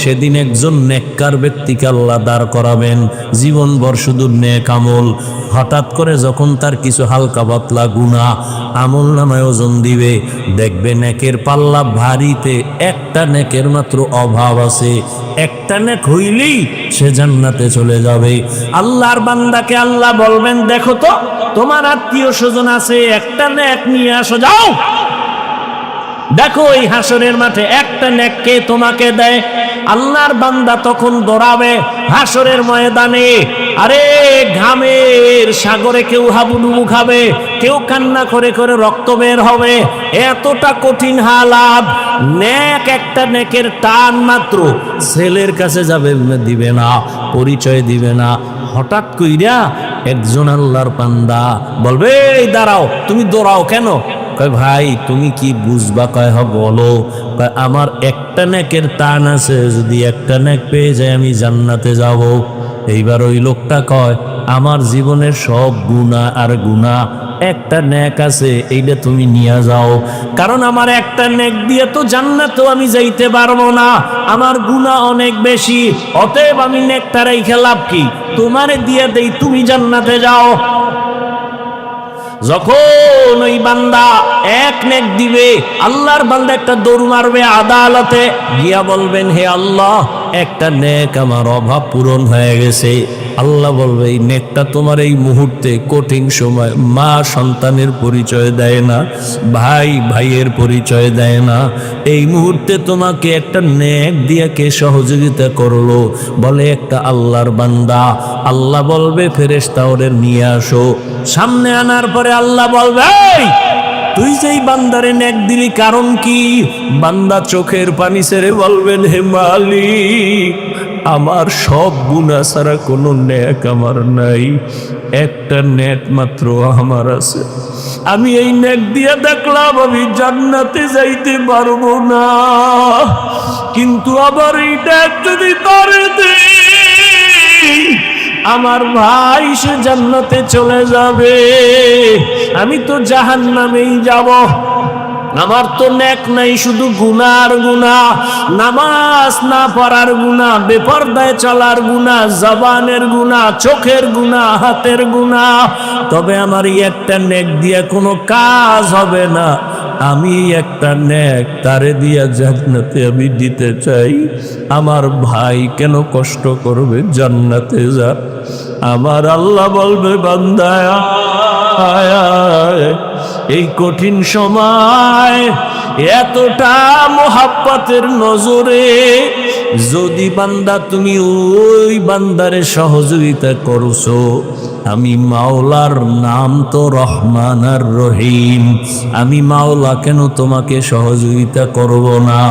সেদিন একজন নেককার ব্যক্তিকে আল্লাহ দাঁড় করাবেন, জীবনভর শুধু নেক আমল। হঠাৎ করে যখন তার কিছু হালকা পাতলা গুনাহ আমল নামায় ওজন দিবে, দেখবে নেকের পাল্লা ভারীতে একটা নেকের মাত্র অভাব আছে। একটা নেক হইলেই সে জান্নাতে চলে যাবে। আল্লাহর বান্দাকে আল্লাহ বলবেন, দেখো তো তোমার আত্মীয় স্বজন আছে, একটা নেক নিয়ে আসো, যাও। দেখো এই হাসরের মাঠে একটা নেক কে তোমাকে দেয়। আল্লাহর বান্দা তখন দৌড়াবে হাসরের ময়দানে। আরে ঘামের সাগরে কেউ হাবুডুবু খাবে, কেউ কান্না করে করে রক্ত বের হবে, এতটা কঠিন হালাত। নেক একটা নেকের টান মাত্র ছেলের কাছে যাবে, দিবে না, পরিচয় দিবে না। হঠাৎ কইরা একজন আল্লাহর বান্দা বলবে, এই দাঁড়াও, তুমি দৌড়াও কেন? কয় ভাই তুমি কি বুঝবা? কয় হ বলো। কয় আমার একটা নেকের টান আছে, যদি একটা নেক পেয়ে যায় আমি জান্নাতে যাব। এইবার ওই লোকটা কয়, আমার জীবনের সব গুনাহ আর গুনাহ, একটা নেক আছে, এইটা তুমি নিয়ে যাও। কারণ আমার একটা নেক দিয়ে তো জান্নাতেও আমি যাইতে পারবো না, আমার গুনাহ অনেক বেশি। অতএব আমি নেকটা রাইখা লাভ কি? তোমারে দিয়ে দেই, তুমি জান্নাতে যাও। যখন ওই বান্দা এক নেক দিবে, আল্লাহর বান্দা একটা দৌড় মারবে আদালতে গিয়া বলবেন, হে আল্লাহ, একটা নেক আমার অভাব পূরণ হয়ে গেছে। আল্লাহ বলবে, এই নেকটা তোমার এই মুহূর্তে কঠিন সময়, মা সন্তানের পরিচয় দেয় না, ভাই ভাইয়ের পরিচয় দেয় না, এই মুহূর্তে তোমাকে একটা নেক দিয়ে কে সহযোগিতা করলো? বলে একটা আল্লাহর বান্দা। আল্লাহ বলবে, ফেরেশতা ওরে নিয়ে আসো। সামনে আনার পরে আল্লাহ বলবে, এই তুই যেই বান্দারে নেক দিলি কারণ কি? বান্দা চোখের পানি ছেড়ে বলবেন, হে মালিক, আমার সব গুনাহ ছাড়া কোনো নেক আমার নাই, একটা নেক মাত্র আমার আছে। আমি এই নেক দিয়ে দেখলাম আমি জান্নাতে যাইতে পারবো না, কিন্তু আবার এই নেক যদি তোরে দেই, আমার ভাই সে জান্নাতে চলে যাবে, আমি তো জাহান্নামেই যাব। আমার তো নেক নাই, শুধু গুনাহ আর গুনাহ, নামাজ না পড়ার গুনাহ, বেপরদায় চলার গুনাহ, জবানের গুনাহ, চোখের গুনাহ, হাতের গুনাহ। তবে আমার এই একটা নেক দিয়ে কোনো কাজ হবে না। আমি একটা নেক তারে দিয়া জান্নাতে আমি দিতে চাই। আমার ভাই কেন কষ্ট করবে? জান্নাতে যা। আমার আল্লাহ বলবে, বান্দা এই কঠিন সময় এতটা মোহাব্বতের নজরে যদি বান্দা তুমি ওই বান্দারে সহযোগিতা করছো, আমি মাওলার নাম তো রহমান আর রহিম, আমি মাওলা কেন তোমাকে সহযোগিতা করব না?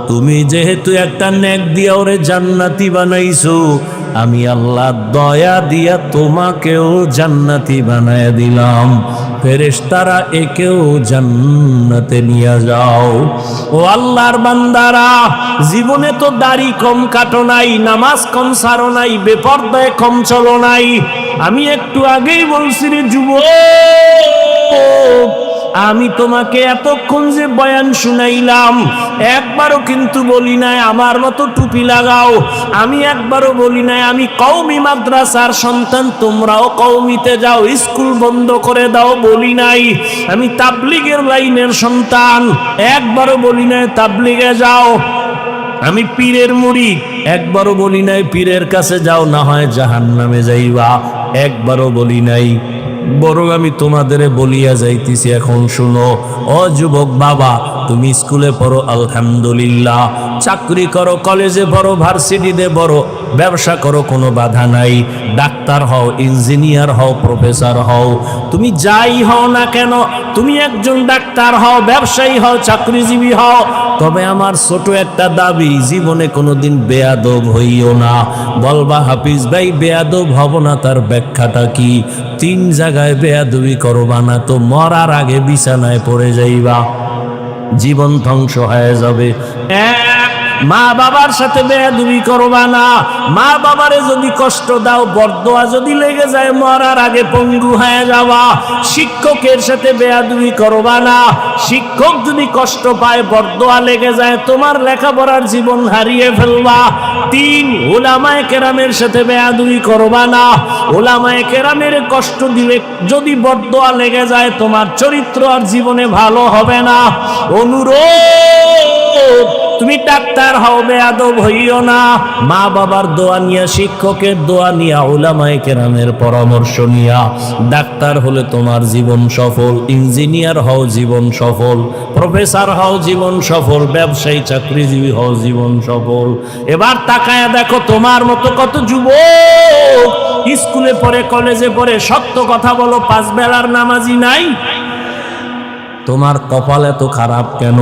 তুমি যেহেতু একটা নেক দিয়া ওরে জান্নাতি বানাইছো, আমি আল্লাহ দয়া দিয়া তোমাকেও জান্নাতি বানায় দিলাম। ফেরেশতারা একেও জান্নাতে নিয়ে যাও। ও আল্লাহর বান্দারা, জীবনে তো দাড়ি কম কাটো নাই, নামাজ কম ছাড়ো নাই, বেপরদায় কম চলো নাই। আমি একটু আগেই বলছি রে যুবক, আমি তোমাকে এতক্ষণ যে বয়ান শুনাইলাম, একবারও কিন্তু বলি নাই আমার মতো টুপি লাগাও। আমি একবারও বলি নাই আমি কওমি মাদ্রাসার সন্তান, তোমরাও কওমিতে যাও, স্কুল বন্ধ করে দাও, বলি নাই। আমি তাবলিগের লাইনের সন্তান, একবারও বলি নাই তাবলিগে যাও। আমি পীরের মুরিদ, একবারও বলি নাই পীরের কাছে যাও, না হয় জাহান্নামে যাইবা, একবারও বলি নাই। বরং আমি তোমাদের বলিয়া যাইতেছি, এখন শুনো। ও যুবক বাবা, তুমি স্কুলে পড়ো আলহামদুলিল্লাহ, চাকরি করো, কলেজে পড়ো, ভার্সিটিতে পড়ো, ব্যবসা করো, কোনো বাধা নাই। ডাক্তার হও, ইঞ্জিনিয়ার হও, প্রফেসর হও, তুমি যাই হও না কেন, তুমি একজন ডাক্তার হও, ব্যবসায়ী হও, চাকরিজীবী হও, তবে আমার ছোট একটা দাবি, জীবনে কোনোদিন বেয়াদব হইও না। বলবা হাফিজ ভাই বেয়াদব হব না, তার ব্যাখ্যাটা কি? 3 জায়গায় বেয়াদবি করবা না তো মরার আগে বিছানায় পড়ে যাইবা, জীবন ধ্বংস হয়ে যাবে। এক, মা বাবার সাথে বেয়াদবি করবা না। মা বাবারে যদি কষ্ট দাও, বরদোয়া যদি লেগে যায়, মরার আগে পঙ্গু হয়ে যাবা। শিক্ষকের সাথে বেয়াদবি করবা না। শিক্ষক যদি কষ্ট পায়, বরদোয়া লেগে যায়, তোমার লেখাপড়ার জীবন হারিয়ে ফেলবা। 3, উলামায়ে কেরামের সাথে বেয়াদবি করবা না। উলামায়ে কেরামের কষ্ট দিলে যদি বরদোয়া লেগে যায়, তোমার চরিত্র আর জীবনে ভালো হবে না। অনুরোধ, তুমি ডাক্তার হও, বেয়াদব হইও না। মা বাবার দোয়া নিয়া, শিক্ষকের দোয়া নিয়া, উলামায়ে কেরামের পরামর্শ নিয়া ডাক্তার হলে তোমার জীবন সফল, ইঞ্জিনিয়ার হও জীবন সফল, প্রফেসর হও জীবন সফল, ব্যবসায়ী চাকরিজীবী হও জীবন সফল। এবার তাকায়া দেখো, তোমার মতো কত যুবক স্কুলে পড়ে, কলেজে পড়ে, সত্য কথা বলো, 5 বেলার নামাজি নাই। তোমার কপাল এত খারাপ কেন?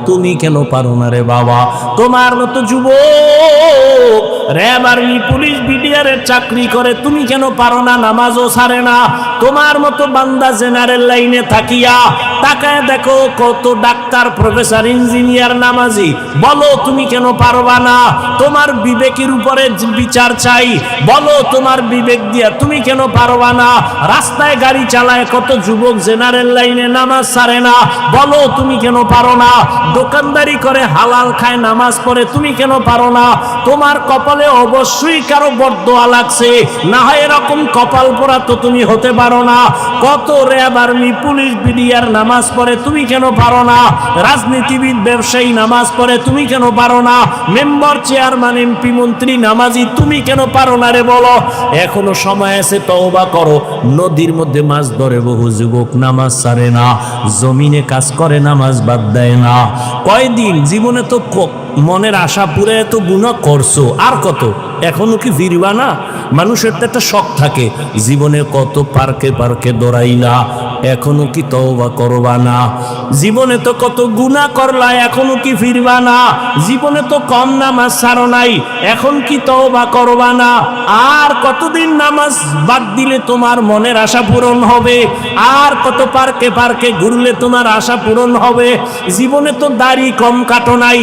তুমি কেন পারো না রে বাবা? তোমার মতো যুবক র্যাব, আর্মি, পুলিশ, বিডিআরের চাকরি করে, তুমি কেন পারো না? নামাজও ছাড়ে না। তোমার মতো বান্দা জেনারেল লাইনে থাকিয়া তাকায় দেখো, কত ডাক্তার, প্রফেসর, ইঞ্জিনিয়ার, নামাজি। বলো তুমি কেন পারবা না? তোমার বিবেকের উপরে বিচার চাই। বলো তোমার বিবেক দিয়া তুমি কেন পারবা না? রাস্তায় গাড়ি চালায় কত যুবক জেনারেল লাইনে, নামাজ ছাড়ে না। বলো তুমি কেন পারো না? দোকানদারি করে, হালাল খায়, নামাজ পড়ে, তুমি কেন পারো না? তোমার কপালে অবশ্যই কারো বরদোয়া লাগছে, না হয় এরকম কপাল পোড়া তো তুমি হতে পারো না। কত র্যাব, আর্মি, পুলিশ, বিডিআর নামাজ পড়ে, তুমি কেন পারো না? রাজনীতিবিদ, ব্যবসায়ী নামাজ পড়ে, তুমি কেন পারো না? মেম্বার, চেয়ারম্যান, এমপি, মন্ত্রী নামাজি, তুমি কেন পারো না রে? বলো, এখনো সময় আছে, তওবা করো। নদীর মধ্যে মাছ ধরে বহু যুবক, নামাজ ছাড়ে না, জমিনে কাজ করে, নামাজ বাদ দেয় না। কয়দিন জীবনে তো মনের আশা পুরে এত গুনাহ করছো, আর কত? এখনো কি ফিরবা না? মানুষের তো একটা শখ থাকে, জীবনে কত পার্কে পার্কে দৌড়াইলা, এখনো কি তওবা করবা না? জীবনে তো কত গুনাহ করলা, এখনো কি ফিরবা না? জীবনে তো কম নামাজ ছাড়ো নাই, এখন কি তওবা করবা না? আর কতদিন নামাজ বাদ দিলে তোমার মনের আশা পূরণ হবে? আর কত পার্কে পার্কে ঘুরলে তোমার আশা পূরণ হবে? জীবনে তো দাড়ি কম কাটো নাই,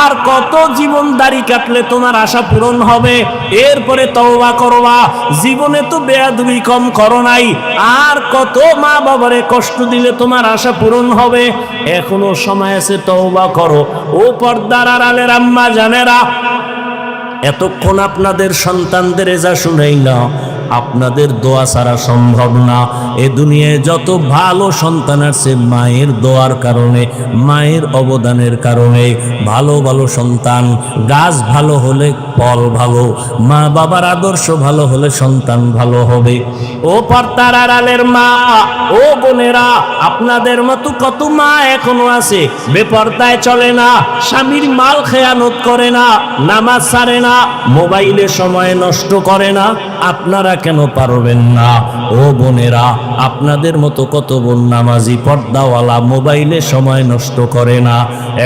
আর কত জীবন দাড়ি কাটলে তোমার আশা পূরণ হবে? এরপরে তওবা করবা। জীবনে তো বেয়াদবি কম করো নাই, আর কত মা বাবারে কষ্ট দিলে তোমার আশা পূরণ হবে? এখনো সময় আছে, তওবা করো। ও পর্দার আড়ালের আম্মা জানেরা, এতক্ষণ আপনাদের সন্তানদের এজা শুনেই না, আপনাদের দোয়া ছাড়া সম্ভব না। এ দুনিয়ায় যত ভালো সন্তান আছে, মায়ের দোয়ার কারণে, মায়ের অবদানের কারণে ভালো ভালো সন্তান। গাছ ভালো হলে ফল ভালো, মা বাবার আদর্শ ভালো হলে সন্তান ভালো হবে। ও পর্দার আড়ালের মা, ও বোনেরা, আপনাদের মতো কত মা এখনো আছে বেপর্দায় চলে না, স্বামীর মাল খেয়ানত করে না, নামাজ ছাড়ে না, মোবাইলে সময় নষ্ট করে না। আপনারা কেন পারবেন না? ও বোনেরা, আপনাদের মতো কত বোন নামাজি, পর্দাওয়ালা, মোবাইলে সময় নষ্ট করে না।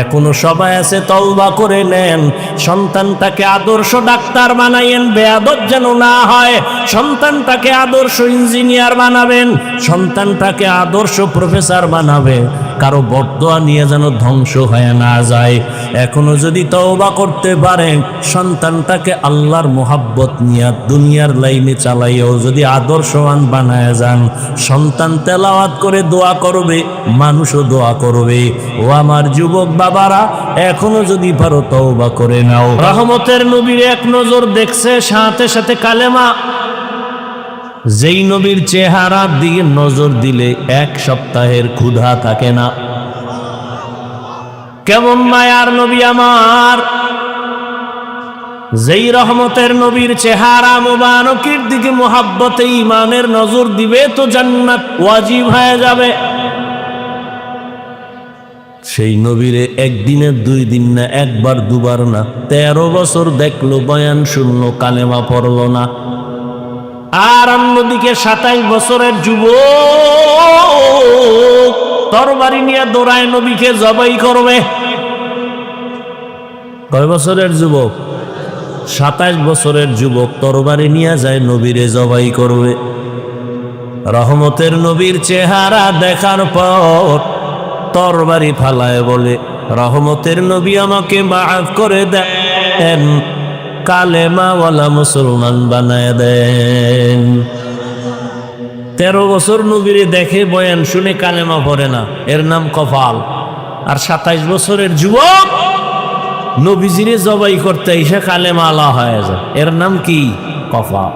এখনো সবাই আছে, তওবা করে নেন। সন্তানটাকে আদর্শ ডাক্তার বানাইয়েন, বেয়াদব যেন না হয়। সন্তানটাকে আদর্শ ইঞ্জিনিয়ার বানাবেন, সন্তানটাকে আদর্শ প্রফেসর বানাবেন। কারো বরদোয়া নিয়ে যেন ধ্বংস হয়ে না যায়। এখনো যদি তওবা করতে পারেন, সন্তানটাকে আল্লাহর মোহাব্বত নিয়ে দুনিয়ার লাইনে চালাইয়াও যদি আদর্শবান বানায় যান, সন্তান তেলাওয়াত করে দোয়া করবে, মানুষও দোয়া করবে। ও আমার যুবক বাবারা, এখনো যদি পারো তওবা করে নাও। রহমতের নবীর এক নজর দেখছে, সাথে সাথে কালেমা। যেই নবীর চেহারার দিকে নজর দিলে 1 সপ্তাহের ক্ষুধা থাকে না। কেমন মায়ার নবী আমার! যেই রহমতের নবীর চেহারা মুবারকের দিকে মোহাব্বতে ঈমানের নজর দিবে, তো জান্নাত ওয়াজিব হয়ে যাবে। সেই নবীরে একদিনে 2 দিন না, একবার দুবার না, 13 বছর দেখলো, বয়ান শুনলো, কালেমা পড়লো না। আর অন্যদিকে 27 বছরের যুবক তরবারি নিয়ে দৌড়ায়, নবীকে জবাই করবে। কয় বছরের যুবক? 27 বছরের যুবক তরবারি নিয়ে যায়, নবীরে জবাই করবে। রহমতের নবীর চেহারা দেখার পর তরবারি ফালায় বলে, রহমতের নবী আমাকে মাফ করে দেন, কালেমাওয়ালা মুসলমান বানায় দেন। 13 বছর নবীরে দেখে বয়ান শুনে কালেমা পড়ে না, এর নাম কপাল। আর 27 বছরের যুবক নবীজিরে জবাই করতে এসে কালেমা আলা হয়ে যায়, এর নাম কি? কপাল।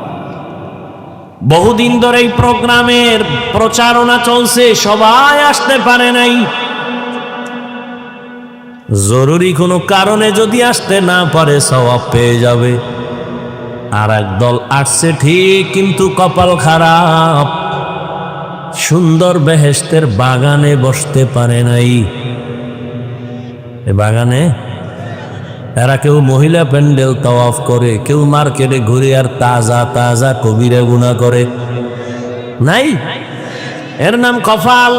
বহুদিন ধরে এই প্রোগ্রামের প্রচারণা চলছে, সবাই আসতে পারে নাই। জরুরি কোনো কারণে যদি আসতে না পারে সওয়াব পেয়ে যাবে। আর একদল আসছে ঠিক, কিন্তু কপাল খারাপ, সুন্দর বেহেশতের বাগানে বসতে পারে নাই। এ বাগানে এরা কেউ মহিলা প্যান্ডেল তাওয়াফ করে, কেউ মার্কেটে ঘুরে আর তাজা তাজা কবিরা গুনাহ করে। নাই, এর নাম কপাল।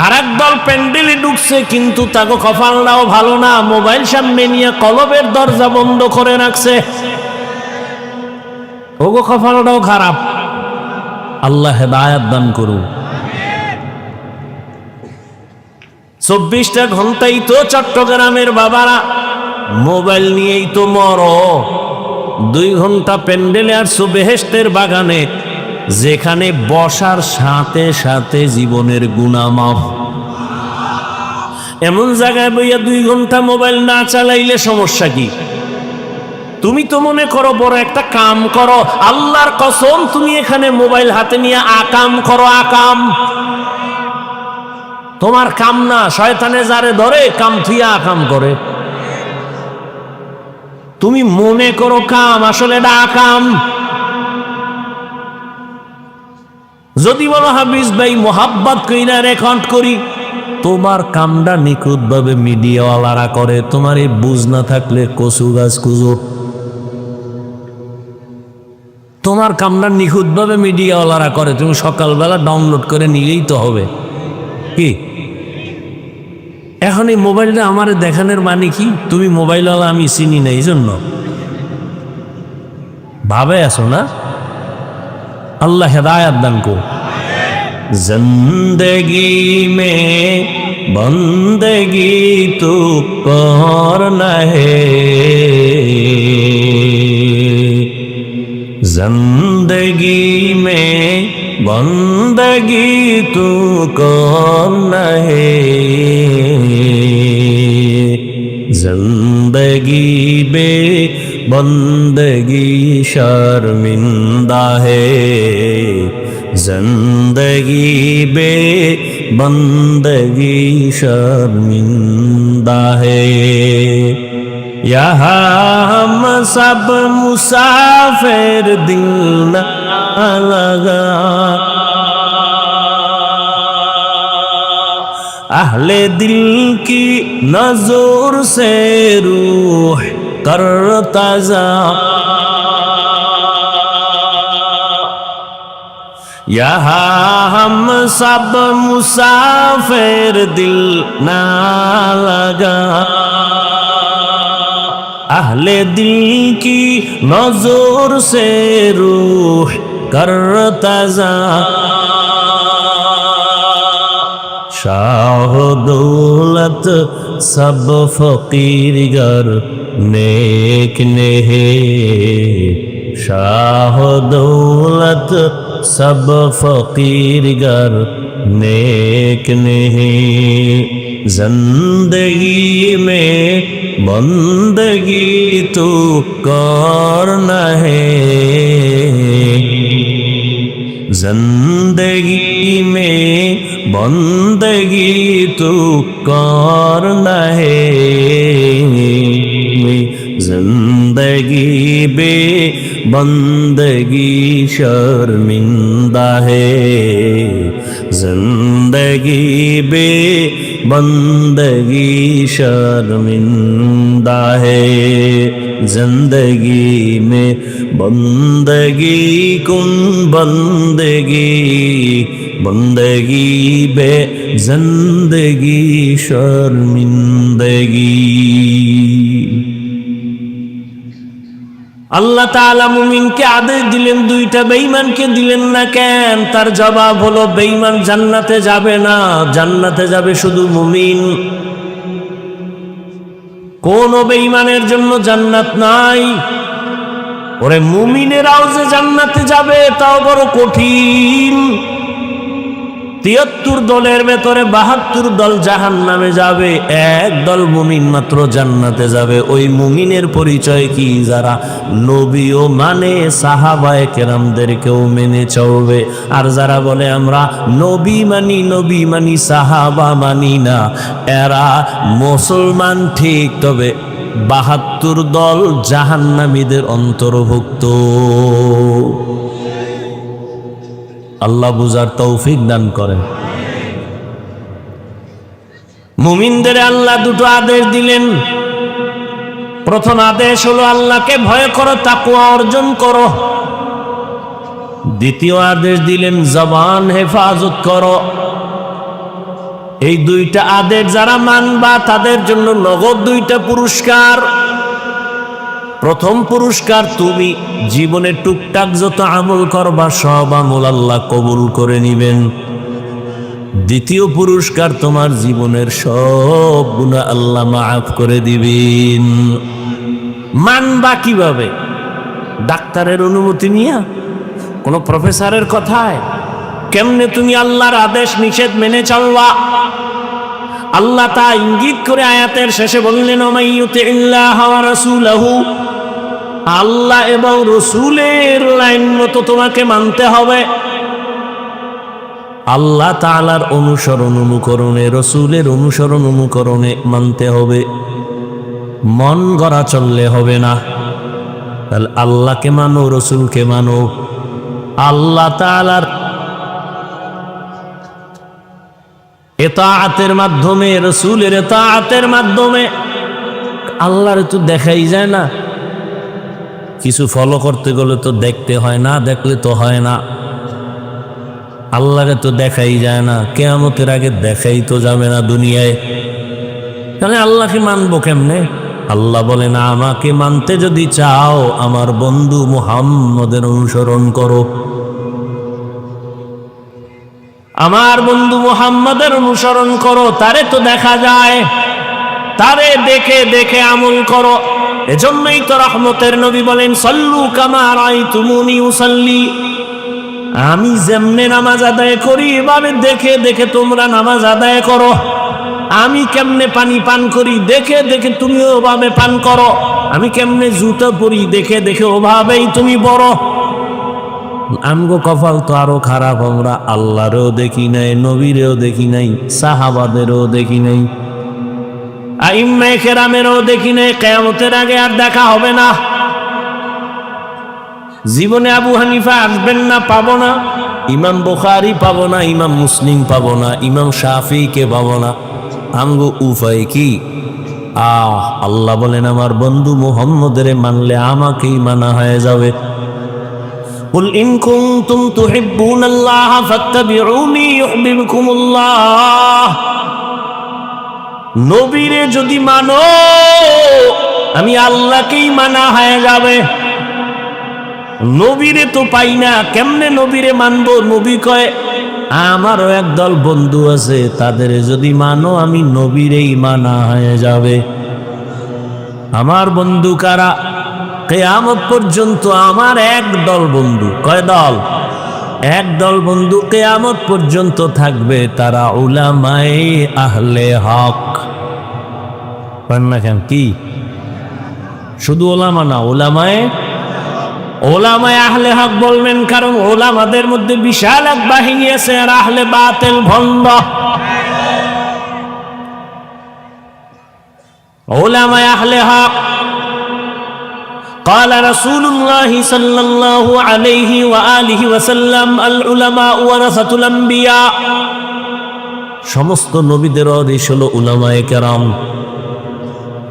আর একদল প্যান্ডেলে ঢুকছে, কিন্তু তাকে কপালটাও ভালো না, মোবাইল সামনে নিয়ে কলবের দরজা বন্ধ করে রাখছে, ওগো কপালটাও খারাপ। আল্লাহ হেদায়েত দান করুন। 24টা ঘন্টাই তো চট্টগ্রামের বাবারা মোবাইল নিয়েই তো মরো। 2 ঘন্টা প্যান্ডেলে আর বেহেশতের বাগানে, যেখানে বসার সাথে সাথে জীবনের গুনাহ মাফ। এমন জায়গায় বইয়া 2 ঘন্টা মোবাইল না চালাইলে সমস্যা কি? তুমি তো মনে করো বড় একটা কাম করো, আল্লাহর কসম তুমি এখানে মোবাইল হাতে নিয়ে আকাম করো। আকাম তোমার কাম না, শয়তানে যারে ধরে কাম থুইয়া আকাম করে। তুমি মনে করো কাম, আসলে এটা আকাম। যদি বলো হাফিজ ভাই মোহাব্বত কইরা রেকর্ড করি, তোমার কামটা নিখুঁত ভাবে মিডিয়াওয়ালারা করে, তোমার এই বুঝ না থাকলে কচু গাছ কুজো। তোমার কামটা নিখুঁত ভাবে মিডিয়াওয়ালারা করে, তুমি সকালবেলা ডাউনলোড করে নিলেই তো হবে। কি এখন এই মোবাইলটা আমার দেখানোর মানে কি? তুমি মোবাইলওয়ালা আমি চিনি না, এই জন্য ভাবে আসো না। আল্লাহ হেদায়েত দান করুন। जिंदगी में बंदगी तो करना है, जिंदगी में बंदगी तो करना है, जिंदगी बे बंदगी शर्मिंदा है, जिंदगी बे बंदगी शर्मिंदा है। यहाँ हम सब मुसाफिर, दिल न लगा अहले दिल की नजर से रूह करता जा, यहाँ हम सब मुसाफिर, दिल ना लगा अहले दिल की नजर से रूह करता जा, शाह दौलत सब फकीर गर नेक ने है, शाह दौलत सब फकीर गर नेक नहीं, जिंदगी में बंदगी तो करना है, जिंदगी में बंदगी तो करना है, जिंदगी बे बंदगी शर्मिंदा है, जिंदगी बे बंदगी शर्मिंदा है, जिंदगी में बंदगी कुन बंदगी, बंदगी बे जिंदगी शर्मिंदगी। আল্লাহ তাআলা মুমিনকে আদেশ দিলেন, দুইটা বেঈমানকে দিলেন না কেন? তার জবাব হলো, বেঈমান জান্নাতে যাবে না, জান্নাতে যাবে শুধু মুমিন। কোন বেঈমানের জন্য জান্নাত নাই। ওরে মুমিনেরাও যে জান্নাতে যাবে তাও বড় কঠিন। ৭৩ দলের ভেতরে ৭২ দল জাহান্নামে যাবে, এক দল মুমিন মাত্র জান্নাতে যাবে। ওই মুমিনের পরিচয় কি? যারা নবীও মানে, সাহাবায়ে কেরামদেরকেও মেনে চলবে। আর যারা বলে আমরা নবী মানি সাহাবা মানি না, এরা মুসলমান ঠিক, তবে ৭২ দল জাহান্নামীদের অন্তর্ভুক্ত। আল্লাহ বুঝার তৌফিক দান করেন। মুমিনদের আল্লাহ দুটো আদেশ দিলেন। প্রথম আদেশ হলো আল্লাহকে ভয় করো, তাকওয়া অর্জন করো। দ্বিতীয় আদেশ দিলেন জবান হেফাজত করো। এই দুইটা আদেশ যারা মানবা তাদের জন্য নগদ 2টা পুরস্কার। প্রথম পুরস্কার, তুমি জীবনে টুকটাক যত আমল করবা সব আমল আল্লাহ কবুল করে নিবেন। দ্বিতীয় পুরস্কার, তোমার জীবনের সব গুনাহ আল্লাহ মাফ করে দিবেন। মানবা কিভাবে? ডাক্তারের অনুমতি নিয়ে? কোন প্রফেসরের কথায়? কেমনে তুমি আল্লাহর আদেশ নিষেধ মেনে চলবা? আল্লাহ তা ইঙ্গিত করে আয়াতের শেষে বললেন, ওমাইয়ুতিল্লাহ ওয়া রাসূলাহু, আল্লাহ এবং রসুলের লাইন মতো তোমাকে মানতে হবে। আল্লাহ তাআলার অনুসরণ অনুকরণে, রসুলের অনুসরণ অনুকরণে মানতে হবে। মন গড়া চললে হবে না। তাহলে আল্লাহকে মানো, রসুলকে মানো। আল্লাহ তাআলার ইতাআতের মাধ্যমে, রসুলের ইতাআতের মাধ্যমে আল্লাহর তো দেখাই যায় না। কিছু ফলো করতে গেলে তো দেখতে হয়, না দেখলে তো হয় না। আল্লাহকে তো দেখাই যায় না, কিয়ামতের আগে দেখাই তো যাবে না দুনিয়ায়। তাহলে আল্লাহকে মানবো কেমনে? আল্লাহ বলে না, আমাকে মানতে যদি চাও আমার বন্ধু মুহাম্মদের অনুসরণ করো। আমার বন্ধু মুহাম্মদের অনুসরণ করো। তারে তো দেখা যায়, তারে দেখে দেখে আমল করো। এজন্যই তো রহমতের নবী বলেন, সাল্লু কামা রাআইতুমুনি উসাল্লি, আমি যেমনে নামাজ আদায় করি এভাবে দেখে দেখে তোমরা নামাজ আদায় করো। আমি কেমনে পানি পান করি দেখে দেখে তুমিও ওভাবে পান করো। আমি কেমনে জুতো পরি দেখে দেখে ওভাবেই তুমি বড়। আমগো কপাল তো আরো খারাপ, আমরা আল্লাহরেও দেখি নাই, নবীরেও দেখি নাই, সাহাবাদেরও দেখি নাই, আইম্মায়ে কেরামেরও দেখি নাই। কিয়ামতের আগে আর দেখা হবে না। জীবনে আবু হানিফা আসবেন না, পাবো না। ইমাম বুখারী পাবো না, ইমাম মুসলিম পাবো না, ইমাম শাফিঈকে পাবো না। আমগো উপায় কি? আল্লাহ বলেন, আমার বন্ধু মুহাম্মদের মানলে আমাকেই মানা হয়ে যাবে। কুল ইন কুনতুম তুহিব্বুনাল্লাহ ফাত্তাবিউনি ইউহিব্বুকুমুল্লাহ, নবীরে যদি মানো আমি আল্লাহকেই মানা হয়ে যাবে। নবীরে তো পাই না, কেমনে নবীরে মানবো? নবী কয় আমারও একদল বন্ধু আছে, তাদের যদি মানো আমি নবীরেই মানা হয়ে যাবে। আমার বন্ধু কারা? কিয়ামত পর্যন্ত আমার একদল বন্ধু। কয় দল? একদল বন্ধু কিয়ামত পর্যন্ত থাকবে, তারা উলামায়ে আহলে হক। কি শুধু ওলামা না, ওলামায়ে আহলে হক বলবেন, কারণ ওলামাদের মধ্যে বিশাল এক বাহিনী আছে, আর আহলে বাতিল ভণ্ড। ওলামায়ে আহলে হক قال رسول الله صلى الله عليه وآله وسلم العلماء ورثة الأنبياء, সমস্ত নবীদের ওয়ারিস হলো উলামায়ে কেরাম।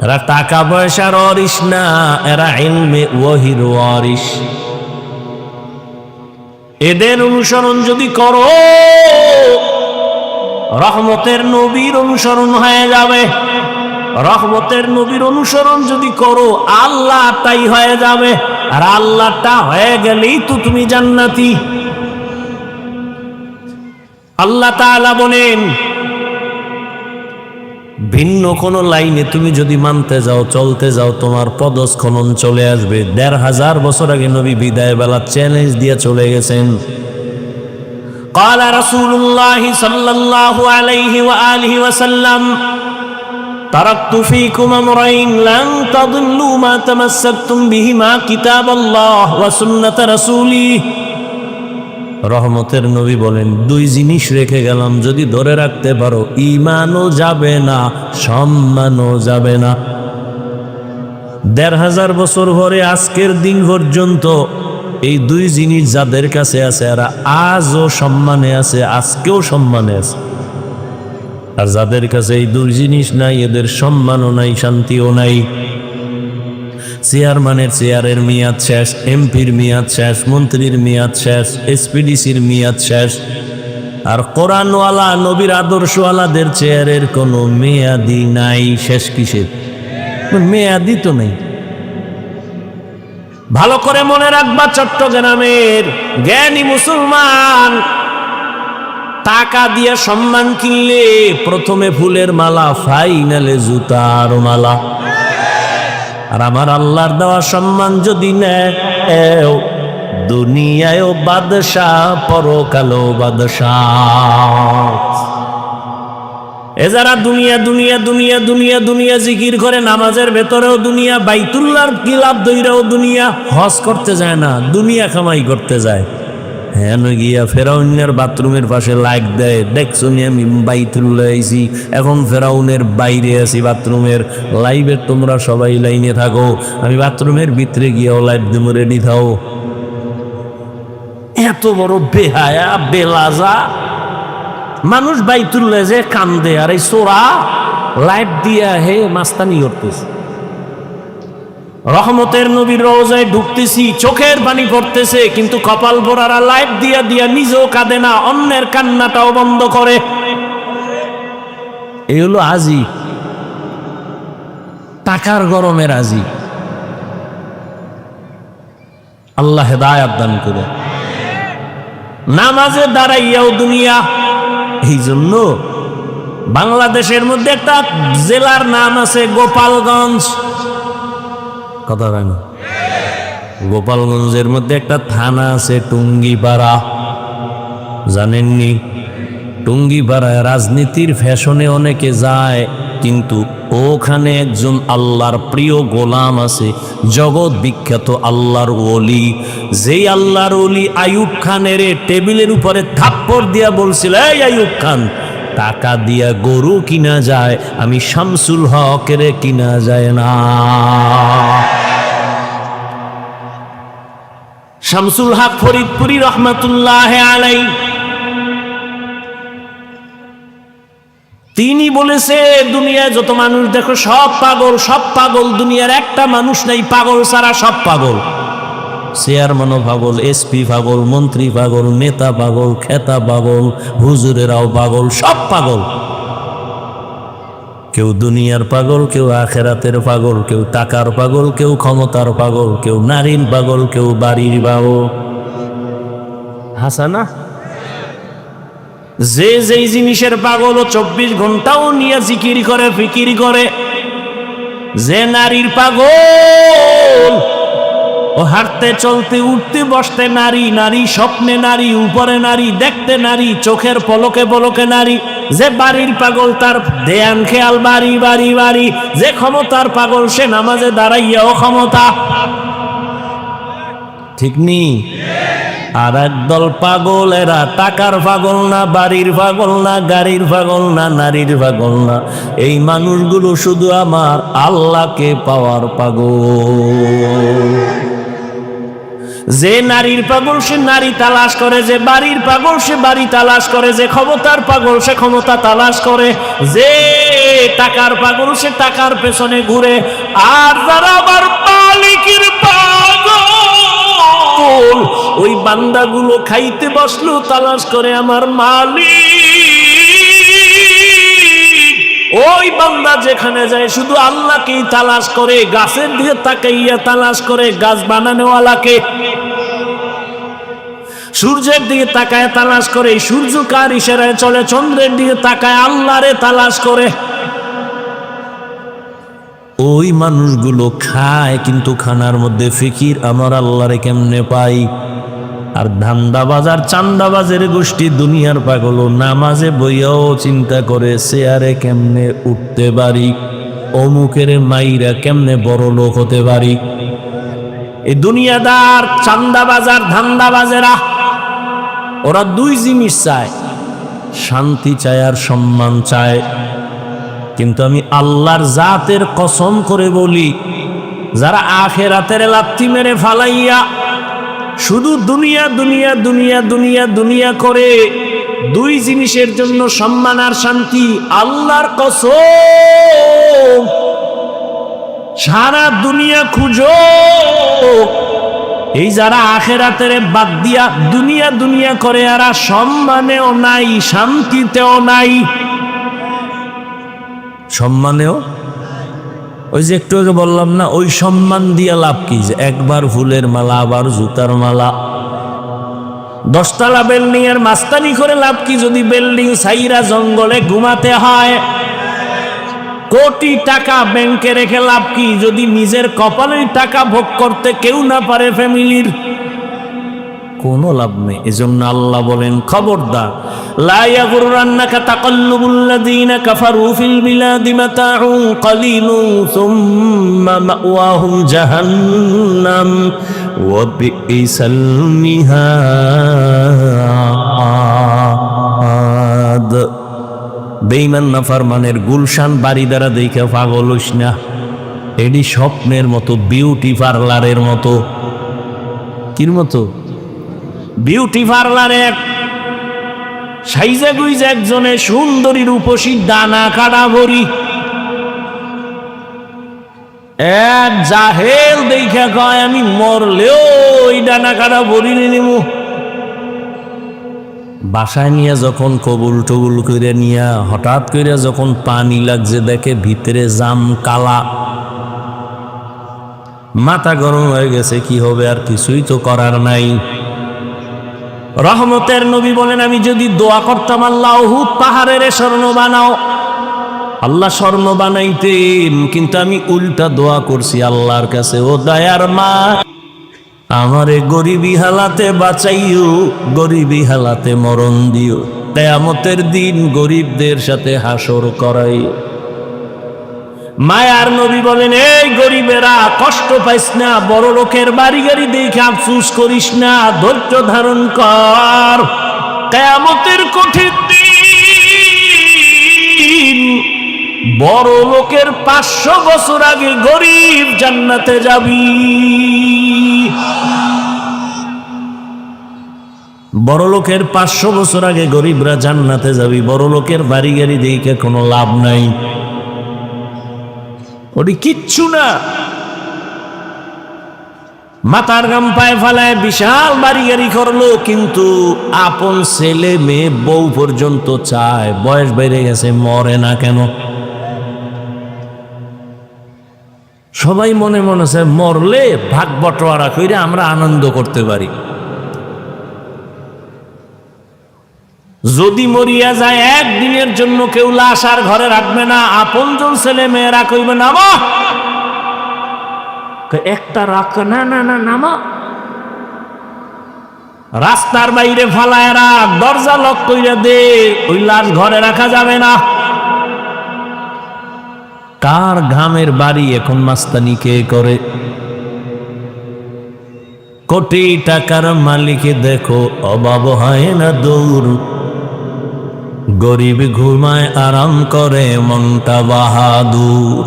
এরা টাকা পয়সার ওয়ারিস না, এরা ইলমে ওয়াহির ওয়ারিস। এদের অনুসরণ যদি করো রহমতের নবীর অনুসরণ হয়ে যাবে। রহমতের নবীর অনুসরণ যদি করো আল্লাহ তাই হয়ে যাবে, আর আল্লাহটা হয়ে গেলেই তো তুমি জান্নাতি। আল্লাহ তাআলা বলেন, ভিন্ন কোন লাইনে তুমি যদি মানতে যাও, চলতে যাও, তোমার পদস্খলন চলে আসবে। ১৫০০ বছর আগে নবী বিদায় বেলা চ্যালেঞ্জ দিয়ে চলে গেছেন। قال رسول الله صلى الله عليه وآله وسلم تركت فيكم أمرين لن تضلوا ما تمسكتم بهما كتاب الله وسنة رسوله। রহমতের নবী বলেন, দুই জিনিস রেখে গেলাম, যদি ধরে রাখতে পারো ঈমানও যাবে না, সম্মানও যাবে না। ১৫০০ বছর পরে আজকের দিন পর্যন্ত এই দুই জিনিস যাদের কাছে আছে এরা আজও সম্মানে আছে, আজকেও সম্মানে আছে। আর যাদের কাছে এই দুই জিনিস নাই এদের সম্মানও নাই, শান্তিও নাই। চেয়ারম্যানের চেয়ারের মেয়াদ শেষ, এমপির মেয়াদ শেষ, মন্ত্রীর মেয়াদ শেষ, এসপিডিসির মেয়াদ শেষ। আর কোরআনওয়ালা নবীর আদর্শওয়ালাদের চেয়ারের কোনো মেয়াদি নাই। শেষ কিসের? মেয়াদি তো নেই। ভালো করে মনে রাখবা, চট্টগ্রামের জ্ঞানী মুসলমান টাকা দিয়ে সম্মান কিনলে প্রথমে ফুলের মালা, ফাইনালে জুতার মালা। আর আমার আল্লাহর দেওয়া সম্মান যদি নেও, দুনিয়ায়ও বাদশাহ, পরকালেও বাদশাহ। এ যারা দুনিয়া দুনিয়া দুনিয়া দুনিয়া দুনিয়া জিকির করে, নামাজের ভেতরেও দুনিয়া, বাইতুল্লাহর গিলাপ দইরাও দুনিয়া, হজ করতে যায় না, দুনিয়া কামাই করতে যায়। হ্যাঁ গিয়া ফেরাউনের বাথরুমের পাশে লাইক দেয়, দেখছো নি আমি বাইতুল্লাহ আইছি, এখন ফেরাউনের বাইরে আছি বাথরুমের। লাইভের তোমরা সবাই লাইনে থাকো, আমি বাথরুমের ভিতরে গিয়াও লাইভ দেবো, রেডি থাও। এত বড় বেহায়া বেলাজা মানুষ বাইতুল্লাহ যে কান্দে, আর এই সোরা লাইট দিয়া হে মাস্তানি করতেছে। রহমতের নবীর রওজায় ঢুকতেছি, চোখের পানি পড়তেছে, কিন্তু কপাল ভরারা লাইট দিয়া দিয়া নিজেও কাঁদে না, অন্যের কান্নাটাও বন্ধ করে। এই হলো আজি, টাকার গরমে রাজি। আল্লাহ হেদায়াত দান করে। নামাজে দাঁড়াইয়াও দুনিয়া। এই জন্য বাংলাদেশের মধ্যে একটা জেলার নাম আছে গোপালগঞ্জ। কথা হয় না? গোপালগঞ্জের মধ্যে একটা থানা আছে টুঙ্গিপাড়া, জানেননি? টুঙ্গিপাড়ায় রাজনীতির ফ্যাশনে অনেকে যায়, কিন্তু ওখানে একজন আল্লাহর প্রিয় গোলাম আছে, জগৎ বিখ্যাত আল্লাহর ওলি। যেই আল্লাহর ওলি আইয়ুব খানের টেবিলের উপরে থাপ্পড় দিয়া বলছিল, এই আইয়ুব খান, টাকা দিয়া গরু কিনা যায়, আমি শামসুল হকের কিনা যায় না। শামসুল হক ফরিদপুরি রহমাতুল্লাহ আলাইহি, তিনি বলেছে, দুনিয়ায় যত মানুষ দেখো সব পাগল, সব পাগল, দুনিয়ার একটা মানুষ নাই পাগল ছাড়া, সব পাগল। চেয়ারম্যানও পাগল, এসপি পাগল, মন্ত্রী পাগল, নেতা পাগল, খেতা পাগল, হুজুরেরাও পাগল, সব পাগল। কেউ দুনিয়ার পাগল, কেউ আখেরাতের পাগল, কেউ টাকার পাগল, কেউ ক্ষমতার পাগল, কেউ নারীর পাগল, কেউ বাড়ির পাগল। হাসানা যে যেই জিনিসের পাগল ও 24 ঘন্টাও নিয়ে জিকির করে, ফিকির করে। যে নারীর পাগল, ও হাঁটতে চলতে উঠতে বসতে নারী, নারী স্বপ্নে নারী, উপরে নারী, দেখতে নারী, চোখের পলকে পলকে নারী। যে বাড়ির পাগল, তার ধ্যান খেয়াল বাড়ি বাড়ি বাড়ি। যে ক্ষমতার পাগল, সে নামাজে দাঁড়াইয়াও ক্ষমতা। ঠিক নি? আর একদল পাগল, এরা টাকার পাগল না, বাড়ির পাগল না, গাড়ির পাগল না, নারীর পাগল না। এই মানুষগুলো শুধু আমার আল্লাহকে পাওয়ার পাগল। যে নারীর পাগল সে নারী তালাশ করে, যে বাড়ির পাগল সে বাড়ি তালাশ করে, যে ক্ষমতার পাগল সে ক্ষমতা তালাশ করে, যে টাকার পাগল সে টাকার পেছনে ঘুরে। আর যারা আমার মালিকের পাগল, ওই বান্দাগুলো খাইতে বসলো তালাশ করে আমার মালিক ওই বান্দা যেখানে যায় শুধু আল্লাহকেই তালাশ করে, গাছের দিকে তাকাইয়া তালাশ করে গাছ বানানোওয়ালাকে, সূর্যের দিকে তাকায় তালাশ করে সূর্য কার ইশারায় চলে, চন্দ্রের দিকে তাকায় আল্লাহরে তালাশ করে। ওই মানুষগুলো খায় কিন্তু খানার মধ্যে ফিকির আমার আল্লাহরে কেমনে পাই। আর ধান্দাবাজার চান্দাবাজের গোষ্ঠী দুনিয়ার পাগল নামাজে বইয়াও চিন্তা করে চেয়ারে কেমনে উঠতে পারি, অমুকের মাইরা কেমনে বড় লোক হতে পারি। এই দুনিয়াদার চান্দাবাজার ধান্দাবাজেরা ওরা দুই জিনিস চায়, শান্তি চায় আর সম্মান চায়। কিন্তু আমি আল্লাহর জাতের কসম করে বলি, যারা আখিরাতের লাথি মেরে ফালাইয়া শুধু দুনিয়া দুনিয়া দুনিয়া দুনিয়া দুনিয়া করে, দুই জিনিসের জন্য সম্মান আর শান্তি, আল্লাহর কসম সারা দুনিয়া খুঁজো, এই যারা আখিরাতের বাদ দিয়া দুনিয়া দুনিয়া করে এরা সম্মানেও নাই শান্তিতেও নাই। সম্মানেও ওই যে একটু আগে বললাম না, ওই সম্মান দিয়া লাভ কি, যে একবার ফুলের মালা আবার জুতার মালা, 10 তলা বিল্ডিং এর মাস্তানি করে লাভ কি যদি বিল্ডিং সাইরা জঙ্গলে ঘুমাতে হয়। কোটি টাকা ব্যাংকে রেখে লাভ কি যদি নিজের কপালের টাকা ভোগ করতে কেউ না পারে ফ্যামিলির, কোনো লাভ নেই। এজন্য আল্লাহ বলেন খবরদার, লা ইয়াগুররান্নাকা তাকাল্লুবুল্লাযীনা কাফারু ফিল বিলাদি মাতাউন কালিলুন সুম্মা মাওয়াহুম জাহান্নাম ওয়া বিইসাল মিহাদ। বেঈমান নাফরমানের গুলশান বাড়ি দ্বারা দেখে পাগল হইস না, এডি স্বপ্নের মতো, বিউটি পার্লারের মতো। কির মতো? বিউটি পার্লারে সাইজা গুইজা একজনে সুন্দরী রূপসী দানা কাটা ভরি, এক জাহেল দেখা কয় আমি মরলেও ওই ডানা কাটা ভরি নিমু। বাসায় নিয়ে যখন কবুল টবুল করে নিয়া হঠাৎ করে যখন পানি লাগছে দেখে ভিতরে জাম কালা, মাথা গরম হয়ে গেছে, কি হবে, আর কিছুই তো করার নাই। রহমতের নবী বলেন, আমি যদি দোয়া করতাম আল্লাহ উহুদ পাহাড়ের স্বর্ণ বানাও, আল্লাহ স্বর্ণ বানাইতেন, কিন্তু আমি উল্টা দোয়া করছি আল্লাহর কাছে, ও দয়ার মা আমারে গরিবী হালাতে বাঁচাইও, গরিবী হালাতে মরণ দিও, কিয়ামতের দিন গরিবদের সাথে হাসর করাইও। মায়ার নবী বলেন, এই গরিবেরা কষ্ট পাইস না, বড় লোকের বাড়ি গাড়ি দেখে আফসোস করিস না, ধৈর্য ধারণ কর, কিয়ামতের কঠিন দিন বড় লোকের 500 বছর আগে গরিব জান্নাতে যাবি। বড় লোকের 500 বছর আগে গরিবরা জান্নাতে যাবি, বড় লোকের বাড়ি গাড়ি দেখে কোনো লাভ নাই, ওটি কিচ্ছু না। মাথার গাম পায়ে ফেলায় বিশাল বাড়ি গাড়ি করলো, কিন্তু আপন ছেলে মেয়ে বউ পর্যন্ত চায়, বয়স বেড়ে গেছে মরে না কেন? সবাই মনে মনে চায় মরলে ভাগ বটোয়ারা করে আমরা আনন্দ করতে পারি। যদি মরিয়া যায় একদিনের জন্য কেউ লাশ আর ঘরে রাখবে না, আপনজন ছেলে মেয়েরা কইবে নামা, একটা রাখ না না না নামা, রাস্তার বাইরে ফালায় রাখ, দরজা লক কইরা দে, ওই লাশ ঘরে রাখা যাবে না। কার ঘামের বাড়ি এখন মাস্তানি কে করে? কোটি টাকার মালিকে দেখো অভাব হয় না দূর, গরিব ঘুমায় আরাম করে মনটা বাহাদুর।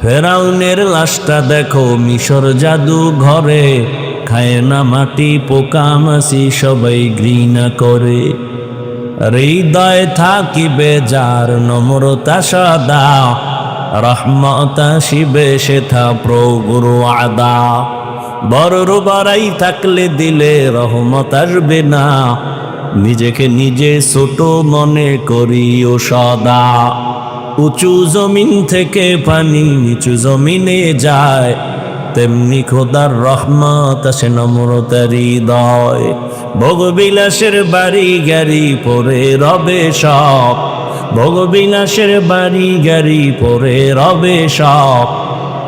ফেরাউনের লাশটা দেখো মিশর জাদু ঘরে, খায় না মাটি পোকা মাছি সবাই ঘৃণা করে। হৃদয় থাকিবে যার নম্রতা সদা, রহমত আসিবে সেথা প্রভুর আদা। বড় বাড়াই থাকলে দিলে রহমত আসবে না, নিজেকে নিজে ছোট মনে করিও সদা। উঁচু জমিন থেকে পানি নিচু জমিনে যায়, তেমনি খোদার রহমত আসে নম্রতার হৃদয়। ভোগবিলাসের বাড়ি গাড়ি পরে রবে সব, ভোগবিলাসের বাড়ি গাড়ি পরে রবে সব।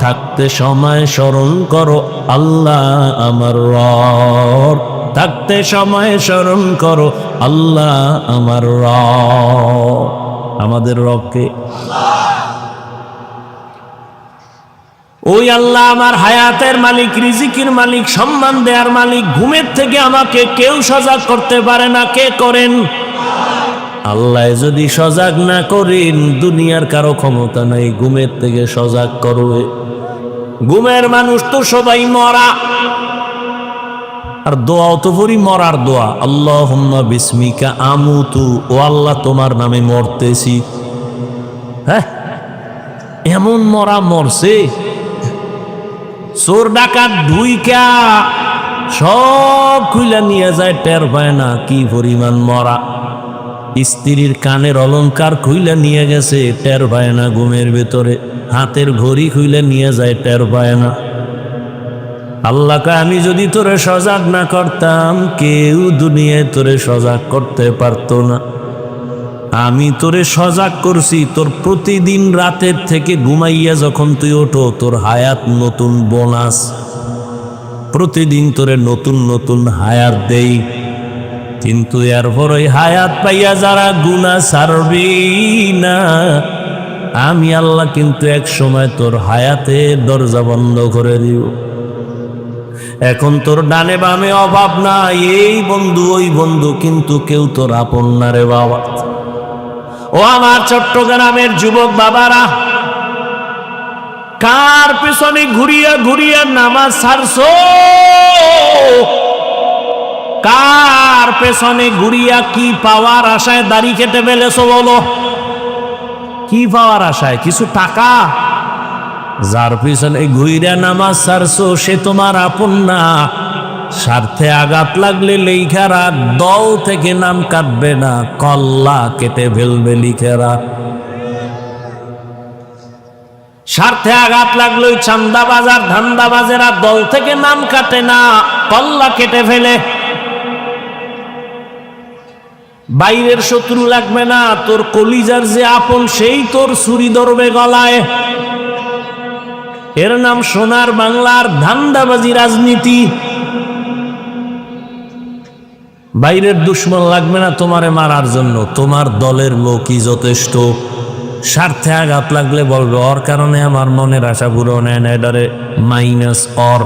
থাকতে সময় স্মরণ করো আল্লাহ আমার রব, থাকতে সময় স্মরণ করো আল্লাহ আমার রব। আমাদের রবকে ওই আল্লাহ আমার হায়াতের মালিক, রিজিকের মালিক, সম্মান দেওয়ার মালিক। ঘুমের থেকে আমাকে কেউ সজাগ করতে পারে না। কে করেন? আল্লাহ যদি সজাগ না করেন, দুনিয়ার কারো ক্ষমতা নাই ঘুমের থেকে সজাগ করবে। ঘুমের মানুষ তো সবাই মরা, আর দোয়াও তো পড়ি মরার দোয়া, আল্লাহুম্মা বিসমিকা আমুতু, ও আল্লাহ তোমার নামে মরতেছি। হ্যাঁ, এমন মরা মরছে, চোর ডাকাত ঢুইকা সব খুইলা নিয়ে যায়, টের পায় না কি পরিমাণ মরা। স্ত্রীর কানের অলংকার খুইলা নিয়ে গেছে, টের পায় না ঘুমের ভেতরে। হাতের ঘড়ি খুইলা নিয়ে যায়, টের পায় না। আল্লাহকে আমি যদি তোরে সজাগ না করতাম, কেউ দুনিয়ায় তোরে সজাগ করতে পারতো না। আমি তোরে সজাগ করছি, তোর প্রতিদিন রাতের থেকে ঘুমাইয়া যখন তুই ওঠো, তোর হায়াত নতুন বোনাস। প্রতিদিন তোরে নতুন নতুন হায়াত দেই, কিন্তু এরপর ওই হায়াত পাইয়া যারা গুনাহ ছাড়বি না, আমি আল্লাহ কিন্তু এক সময় তোর হায়াতের দরজা বন্ধ করে দিব। এখন তোর ডানে বামে অভাব না, এই বন্ধু ওই বন্ধু, কিন্তু কেউ তোর আপন না রে বাবা। ও আমার চট্টগ্রামের যুবক বাবারা, কার পেছনে ঘুরিয়া ঘুরিয়া নামাজ ছাড়ছো? কার পেছনে ঘুরিয়া কি পাওয়ার আশায় দাড়ি কেটে ফেলেছো? বলো, কি পাওয়ার আশায়? কিছু টাকা? যার পিছনে ঘুরিয়া নামাজ ছাড়ছো সে তোমার আপন না। স্বার্থে আঘাত লাগলে লেখারা দল থেকে নাম কাটবে না, কল্লা কেটে ফেলবে লিখেরা। স্বার্থে আঘাত লাগলে চান্দাবাজার ধান্দাবাজেরা দল থেকে নাম কাটে না, কল্লা কেটে ফেলে। বাইরের শত্রু লাগবে না, তোর কলিজার যে আপন সেই তোর ছুরি ধরবে গলায়। এর নাম সোনার বাংলার ধান্দাবাজি রাজনীতি। বাইরের দুশ্মন লাগবে না তোমারে মারার জন্য, তোমার দলের লোকই যথেষ্ট। স্বার্থে আঘাত লাগলে বলবে ওর কারণে আমার মনের আশা পূরণ হয় না, এটারে মাইনাস অর।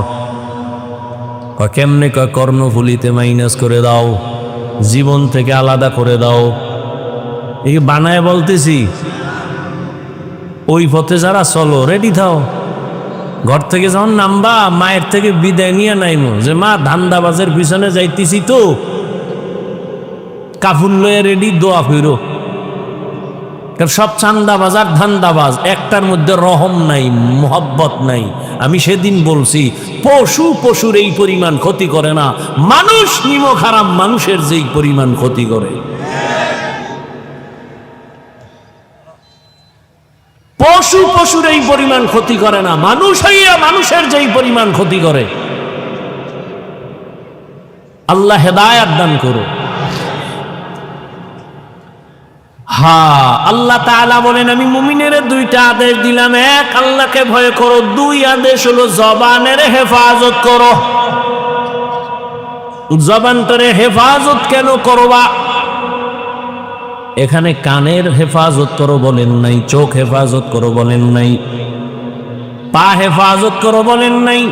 কেমনে? কর্ণফুলিতে মাইনাস করে দাও, জীবন থেকে আলাদা করে দাও। এই বানায় বলতেছি, ওই পথে যারা চলো রেডি থাও। ঘর থেকে যখন নামবা, মায়ের থেকে বিদায় নিয়ে নাইমো যে মা ধান্দাবাজের পিছনে যাইতেছি তো, কাফুল লয়ে রেডি, দোয়া ফিরো। সব চান্দাবাজ আর ধান্দাবাজ, একটার মধ্যে রহম নাই, মোহব্বত নাই। আমি সেদিন বলছি, পশু পশুর এই পরিমাণ ক্ষতি করে না, মানুষ নিমক হারাম মানুষের যেই পরিমাণ ক্ষতি করে। পশু পশুর এই পরিমাণ ক্ষতি করে না, মানুষ হইয়া মানুষের যেই পরিমাণ ক্ষতি করে। আল্লাহ হেদায়াত দান করো। হ্যাঁ, আল্লাহ তাআলা বলেন আমি মুমিনের দুইটা আদেশ দিলাম। এক, আল্লাহকে ভয় করো। দুই আদেশ হলো জবানের হেফাজত করো। জবানটারে হেফাজত কেন করবা? এখানে কানের হেফাজত করো বলেন নাই, চোখ হেফাজত করো বলেন নাই, পা হেফাজত করো বলেন নাই,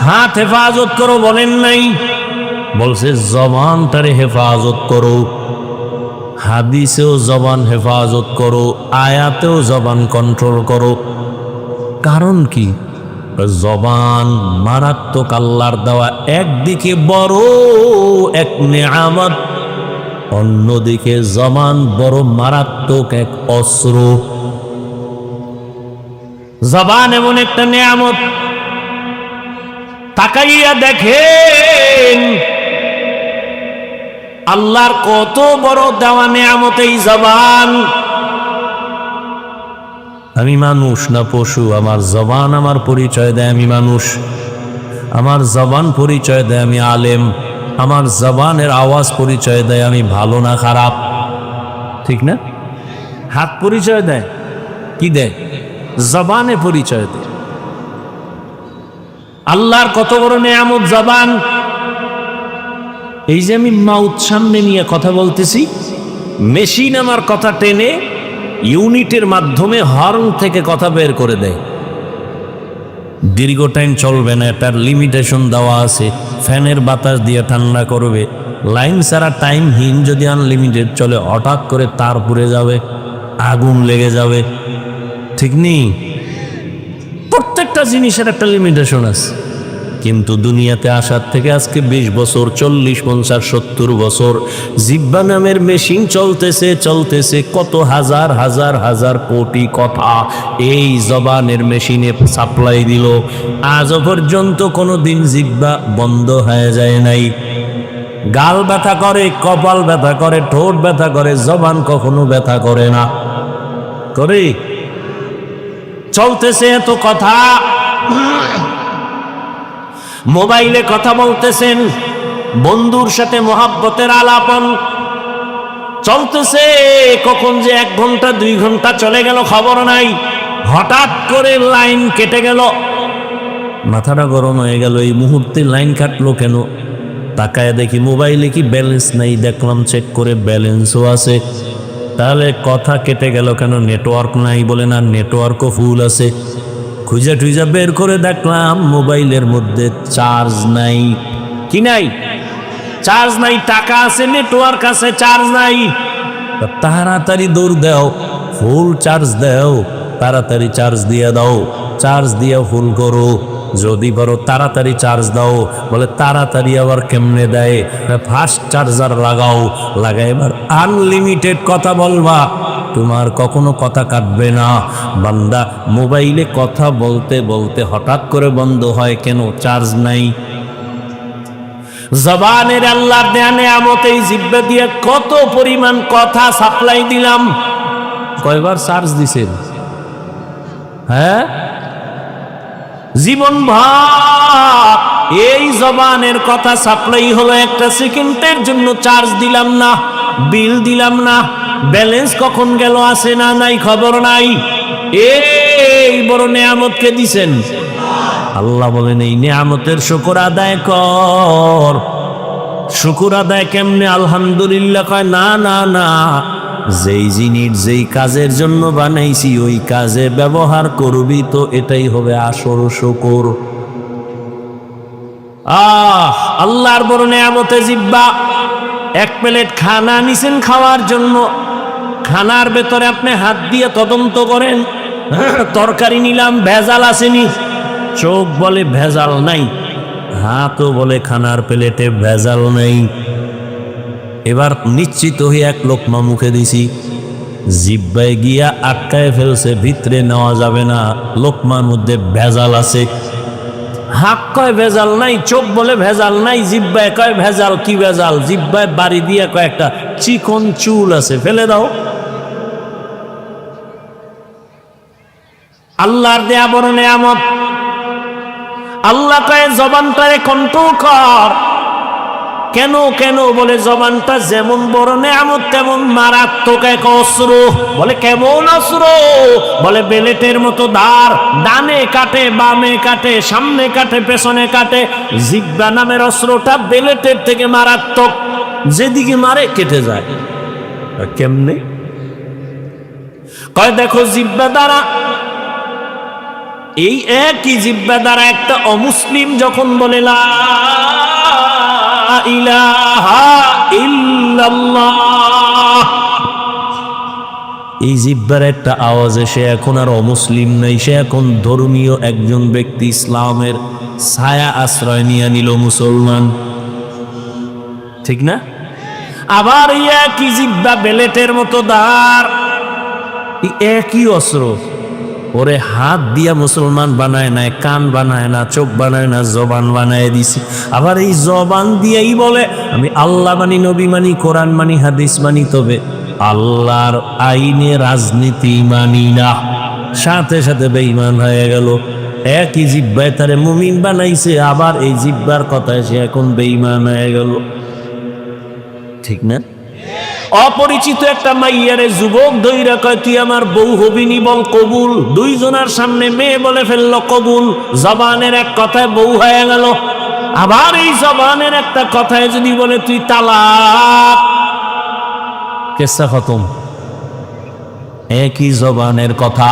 হাত হেফাজত করো বলেন নাই, বলছে জবানটারে হেফাজত করো। হাদিসেও জবান হেফাজত করো, আয়াতেও জবান কন্ট্রোল করো। কারণ কি? জবান মারাত্মক আল্লাহর দেওয়া একদিকে বড় এক নেয়ামত, অন্যদিকে জবান বড় মারাত্মক এক অস্ত্র। জবান এমন একটা নেয়ামত, তাকাইয়া দেখেন আল্লাহর কত বড় দেওয়া নেয়ামত এই জবান। আমি মানুষ না পশু? আমার জবান আমার পরিচয় দেয় আমি মানুষ, আমার জবান পরিচয় দেয় আমি আলেম, আমার জবানের আওয়াজ পরিচয় দেয় আমি ভালো না খারাপ, ঠিক না? হাত পরিচয় দেয় কি দেয়? জবানে পরিচয় দেয়। আল্লাহর কত বড় নেয়ামত জবান। এই যে আমি মাউথ সামনে নিয়ে কথা বলতেছি, মেশিন আমার কথা টেনে ইউনিটের মাধ্যমে হর্ন থেকে কথা বের করে দেয়। দীর্ঘ টাইম চলবে না, এটার লিমিটেশন দেওয়া আছে। ফ্যানের বাতাস দিয়ে ঠান্ডা করবে। লাইন ছাড়া টাইমহীন যদি আনলিমিটেড চলে, হঠাৎ করে তার পুড়ে যাবে, আগুন লেগে যাবে, ঠিক নেই? প্রত্যেকটা জিনিসের একটা লিমিটেশন আছে। কিন্তু দুনিয়াতে আসার থেকে আজকে 20 বছর, 40, 50, 70 বছর জিহ্বা নামের মেশিন চলতেছে কত হাজার হাজার হাজার কোটি কথা এই জবানের মেশিনে সাপ্লাই দিল। আজও পর্যন্ত কোনো দিন জিহ্বা বন্ধ হয়ে যায় নাই। গাল ব্যথা করে, কপাল ব্যথা করে, ঠোঁট ব্যথা করে, জবান কখনো ব্যথা করে না। করে চলতেছে এত কথা। মোবাইলে কথা বলতেছেন, বন্ধুর সাথে মোহাব্বতের আলাপন চলতেছে, কখন যে 1 ঘন্টা 2 ঘন্টা চলে গেল খবর নাই। হঠাৎ করে লাইন কেটে গেল, মাথাটা গরম হয়ে গেল। এই মুহূর্তে লাইন কাটলো কেন? তাকায় দেখি মোবাইলে কি ব্যালেন্স নাই। দেখলাম চেক করে ব্যালেন্সও আছে। তাহলে কথা কেটে গেল কেন? নেটওয়ার্ক নাই বলে না, নেটওয়ার্কও ফুল আছে। খুঁজে টুইজা বের করে দেখলাম মোবাইলের মধ্যে চার্জ নাই। কি নাই? চার্জ নাই। টাকা আছে, নেটওয়ার্ক আছে, চার্জ নাই। তাড়াতাড়ি দৌড় দাও, ফুল চার্জ দাও, তাড়াতাড়ি চার্জ দিয়ে দাও, চার্জ দিয়ে ফুল করো। যদি পারো তাড়াতাড়ি চার্জ দাও। বলে তাড়াতাড়ি আবার কেমনে দেয়? ফাস্ট চার্জার লাগাও, লাগাই এবার আনলিমিটেড কথা বলবা, তোমার কখনো কথা কাটবে না। বান্দা মোবাইলে কথা বলতে বলতে হঠাৎ করে বন্ধ হয় কেন? চার্জ নাই। জবানের আল্লাহর দেয়া নেয়ামত এই জিহ্বা দিয়ে কত পরিমাণ কথা সাপ্লাই দিলাম। কয়বার চার্জ দিছেন? হ্যাঁ, জীবন ভর এই জবানের কথা সাপ্লাই হলো। একটা সেকেন্ডের জন্য চার্জ দিলাম না, বিল দিলাম না, ব্যালেন্স কখন গেল আছে না নাই খবর নাই। এই বড় নেয়ামতকে দিছেন আল্লাহ। বলেন এই নেয়ামতের শুকর আদায় কর। শুকর আদায় কেমনে? আলহামদুলিল্লাহ কয় না, না না, যেই জিনিস যেই কাজের জন্য বানাইছি ওই কাজে ব্যবহার করবি তো এটাই হবে আসল শুকর। আল্লাহর বড় নেয়ামতে জিহ্বা। 1 প্লেট খানা নিছেন খাওয়ার জন্য, খানার ভেতরে আপনি হাত দিয়ে তদন্ত করেন, তরকারি নিলাম ভেজাল আসেনি? চোখ বলে ভেজাল নাই, হাতও বলে খানার প্লেটে ভেজাল নাই। এবার নিশ্চিত হয়ে 1 লোকমা মুখে দিছি, জিহ্বায় গিয়া আটকায় ফেলছে, ভিতরে নেওয়া যাবে না, লোকমার মধ্যে ভেজাল আছে। হাত কয় ভেজাল নাই, চোখ বলে ভেজাল নাই, জিহ্বায় কয় ভেজাল। কি ভেজাল? জিহ্বায় বাড়ি দিয়ে কয়েকটা চিকন চুল আছে, ফেলে দাও। আল্লাহর দেয়া বড় নেয়ামত। আল্লাহ কয় জবানটারে কন্ট্রোল কর। কেন কেন? বলে জবানটা যেমন বড় নেয়ামত তেমন মারাত্মক এক অস্ত্র। বলে কেমন অস্ত্র? বলে বেলেটের মতো ধার, ডানে কাটে, বামে কাটে, সামনে কাটে, পেছনে কাটে। জিহ্বা নামের অস্ত্রটা বেলেটের থেকে মারাত্মক, যেদিকে মারে কেটে যায়। কেমনে? কয় দেখো জিহ্বা দ্বারা, এই একই জিহ্বা দ্বারা একটা অমুসলিম যখন বলে লা ইলাহা ইল্লাল্লাহ, এই জিহ্বার একটা আওয়াজে সে এখন আর অমুসলিম নাই, সে এখন ধর্মীয় একজন ব্যক্তি, ইসলামের ছায়া আশ্রয় নিয়ে নিল, মুসলমান। ঠিক না? আবার এই একই জিহ্বা বেলেটের মতো ধার, একই অস্ত্র, ওরে হাত দিয়া মুসলমান বানায় না, কান বানায় না, চোখ বানায় না, জবান বানায় দিছে। আবার এই জবান দিয়েই বলে আমি আল্লাহ মানি, নবী মানি, কোরআন মানি, হাদিস মানি, তবে আল্লাহর আইনে রাজনীতি মানি না। সাথে সাথে বেঈমান হয়ে গেল। একই জিব্বায় তারে মুমিন বানাইছে, আবার এই জিব্বার কথায় সে এখন বেঈমান হয়ে গেল। ঠিক না? অপরিচিত একটা মাইয়ারে যুবক দইরা কয় তুই আমার বউ হবিনি, বল কবুল। দুইজনের সামনে মেয়ে বলে ফেললো কবুল। জবানের এক কথায় বউ হয়ে গেল। আবার এই জবানের একটা কথায় যদি বলে তুই তালাক, কেসা খতম। একই জবানের কথা।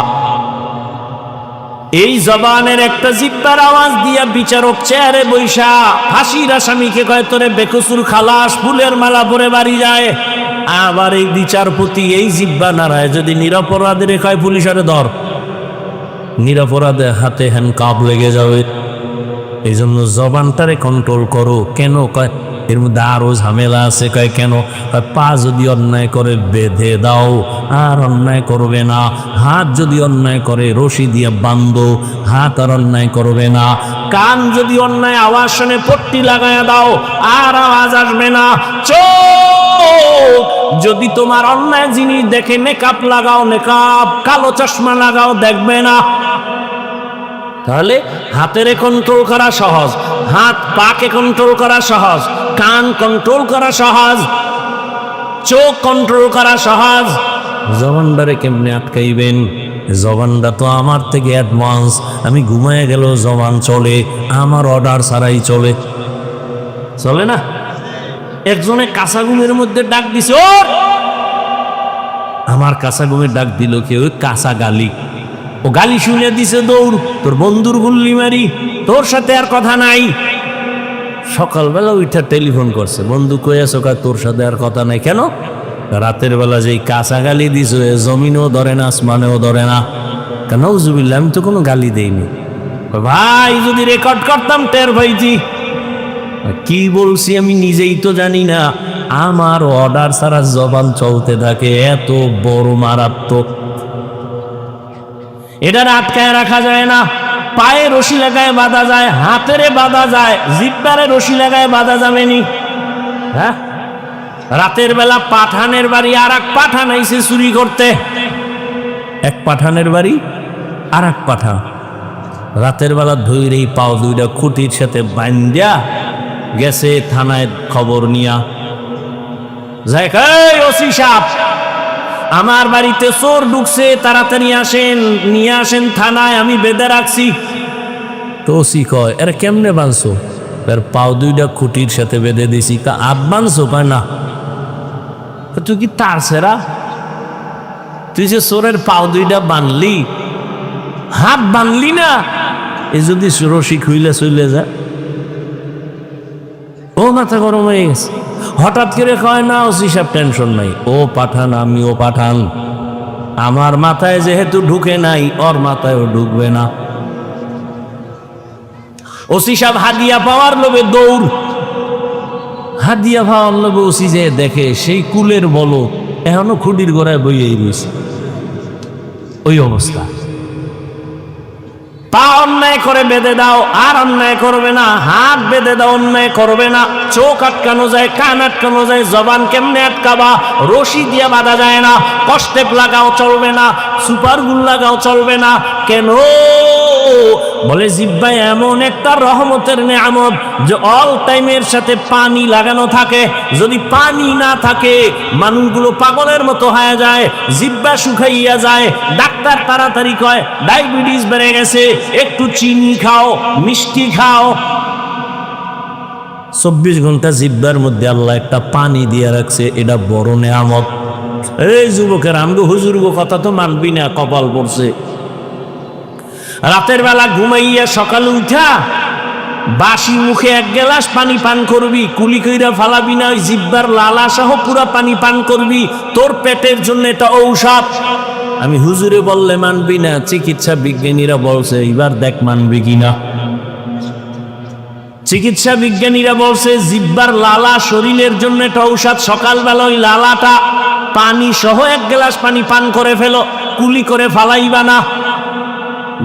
এই জবানের একটা জিব্বার আওয়াজ দিয়া বিচারক চেয়ারে বৈশা ফাঁসির আসামিকে কয় তোরে বেকসুর খালাস, ফুলের মালা পরে বাড়ি যায়। আবার এই বিচারপতি এই জিব্বা নাড়ায় যদি নিরপরাধের কয় পুলিশের ধর, নিরপরাধের হাতে হ্যান্ডকাপ লেগে যাবে। এই জন্য জবানটারে কন্ট্রোল করো। কেন কয় এর মধ্যে আরো ঝামেলা আছে। কয় কেন? পা যদি অন্যায় করে বেঁধে দাও, আর অন্যায় করবে না। হাত যদি অন্যায় করে রশি দিয়ে বাঁধো, হাত আর অন্যায় করবে না। কান যদি অন্যায় আওয়াজ শুনে পট্টি লাগায়া দাও, আর আওয়াজ আসবে না। চোখ যদি তোমার অন্যায় জিনিস দেখে নেকাপ লাগাও, নেকাপ, কালো চশমা লাগাও, দেখবে না। তাহলে হাতের কন্ট্রোল করা সহজ, হাত পাকে কন্ট্রোল করা সহজ, কান কন্ট্রোল করা সহজ, চোখ কন্ট্রোল করা সহজ। জবানটারে কেমনে আটকাইবেন? জবানটা তো আমার থেকে অ্যাডভান্স। আমি ঘুমায় গেল জবান চলে, আমার অর্ডার ছাড়াই চলে। চলে না? একজনে কাঁচা ঘুমের মধ্যে ডাক দিছে, ও আমার কাঁচা ঘুমের ডাক দিল কেউ, কাঁচা গালি। ও গালি শুনে দিছে দৌড়, তোর বন্ধুর গুল্লি মারি, তোর সাথে আর কথা নাই। সকালবেলা উঠা টেলিফোন করছে, বন্ধু কই আছো? তোর সাথে আর কথা নাই। কেন? রাতের বেলা যেই কাঁচা গালি দিছো, জমিনও ধরে না, আসমানেও ধরে না। কেন? উজুবিল্লাহ, আমি তো কোনো গালি দেইনি। ভাই যদি রেকর্ড করতাম টের ভাইজি। কি বলছি আমি নিজেই তো জানি না। আমার অর্ডার ছাড়া জবান চলতে থাকে, এত বড় মারাত্মক। এটার আটকায় রাখা যায় না। পায়ে রশি লাগায় বাঁধা যায়, হাতেরে বাঁধা যায়, জিব্বারে রশি লাগায় বাঁধা যাবেনি। হ্যাঁ, রাতের বেলা পাঠানের বাড়ি আর এক পাঠান আইছে চুরি করতে। এক পাঠানের বাড়ি আর এক পাঠান রাতের বেলা ধৈরেই পাও দুইটা খুঁটির সাথে বান্ধিয়া গেছে থানায় খবর নিয়া। যাই ওসি সাহেব, আমার বাড়িতে চোর ঢুকছে, তাড়াতাড়ি আসেন, নিয়ে আসেন থানায়, আমি বেঁধে রাখছি। তো ওসি কয় এর কেমনে বাঁধছো? এর পাও দুইটা খুঁটির সাথে বেঁধে দিছি। তা হাত বাঁধছো? কয় না। তুই কি তার সেরা? তুই যে চোরের পাও দুইটা বাঁধলি, হাত বাঁধলি না? এ যদি রশি খুইলে চলে যা। ও মাথা গরম হয়ে গেছে। হঠাৎ করে কয় না ওসি সাহেব টেনশন নাই, ও পাঠান আমিও পাঠান, আমার মাথায় যেহেতু ঢুকে নাই ওর মাথায়ও ঢুকবে না। ওসি সাহেব হাদিয়া পাওয়ার লোভে দৌড়। হাদিয়া পাওয়ার লোভে ওসি যে দেখে সেই কুলের বলো এখনো খুঁটির গোড়ায় বইয়েই রয়েছে, ওই অবস্থা। পা অন্যায় করে বেঁধে দাও, আর অন্যায় করবে না। হাত বেঁধে দাও, অন্যায় করবে না। চোখ আটকানো যায়, কান আটকানো যায়, জবান কেমনে আটকাবা? রশি দিয়ে বাঁধা যায় না। কষ্টেপ লাগাও চলবে না, সুপার গুল লাগাও চলবে না। কেন? বলে জিহ্বায় এমন একটা রহমতের নেয়ামত যে অল টাইমের সাথে পানি লাগানো থাকে। যদি পানি না থাকে মানুষগুলো পাগলের মতো হয়ে যায়, জিহ্বা শুকাইয়া যায়। ডাক্তার তাড়াতাড়ি কয় ডায়াবেটিস বেড়ে গেছে, একটু চিনি খাও, মিষ্টি খাও। 24 ঘন্টা জিহ্বার মধ্যে আল্লাহ একটা পানি দিয়ে রাখছে, এটা বড় নেয়ামত। এই যুবকের আমগো হুজুরগো কথা তো মানবি না, কপাল পড়ছে। রাতের বেলা ঘুমাইয়া সকালে উঠা বাসি মুখে 1 গ্লাস পানি পান করবি, কুলি কইরা ফালাবি না, ওই জিহ্বার লালা সহ পুরা পানি পান করবি। তোর পেটের জন্য এটা ঔষধ। আমি হুজুরে বললে মানবি না, চিকিৎসা বিজ্ঞানীরা বলছে, এবার দেখ মানবি কিনা। চিকিৎসা বিজ্ঞানীরা বলছে জিহ্বার লালা শরীরের জন্য এটা ঔষধ। সকালবেলা ওই লালাটা পানি সহ 1 গ্লাস পানি পান করে ফেলো, কুলি করে ফালাইবা না।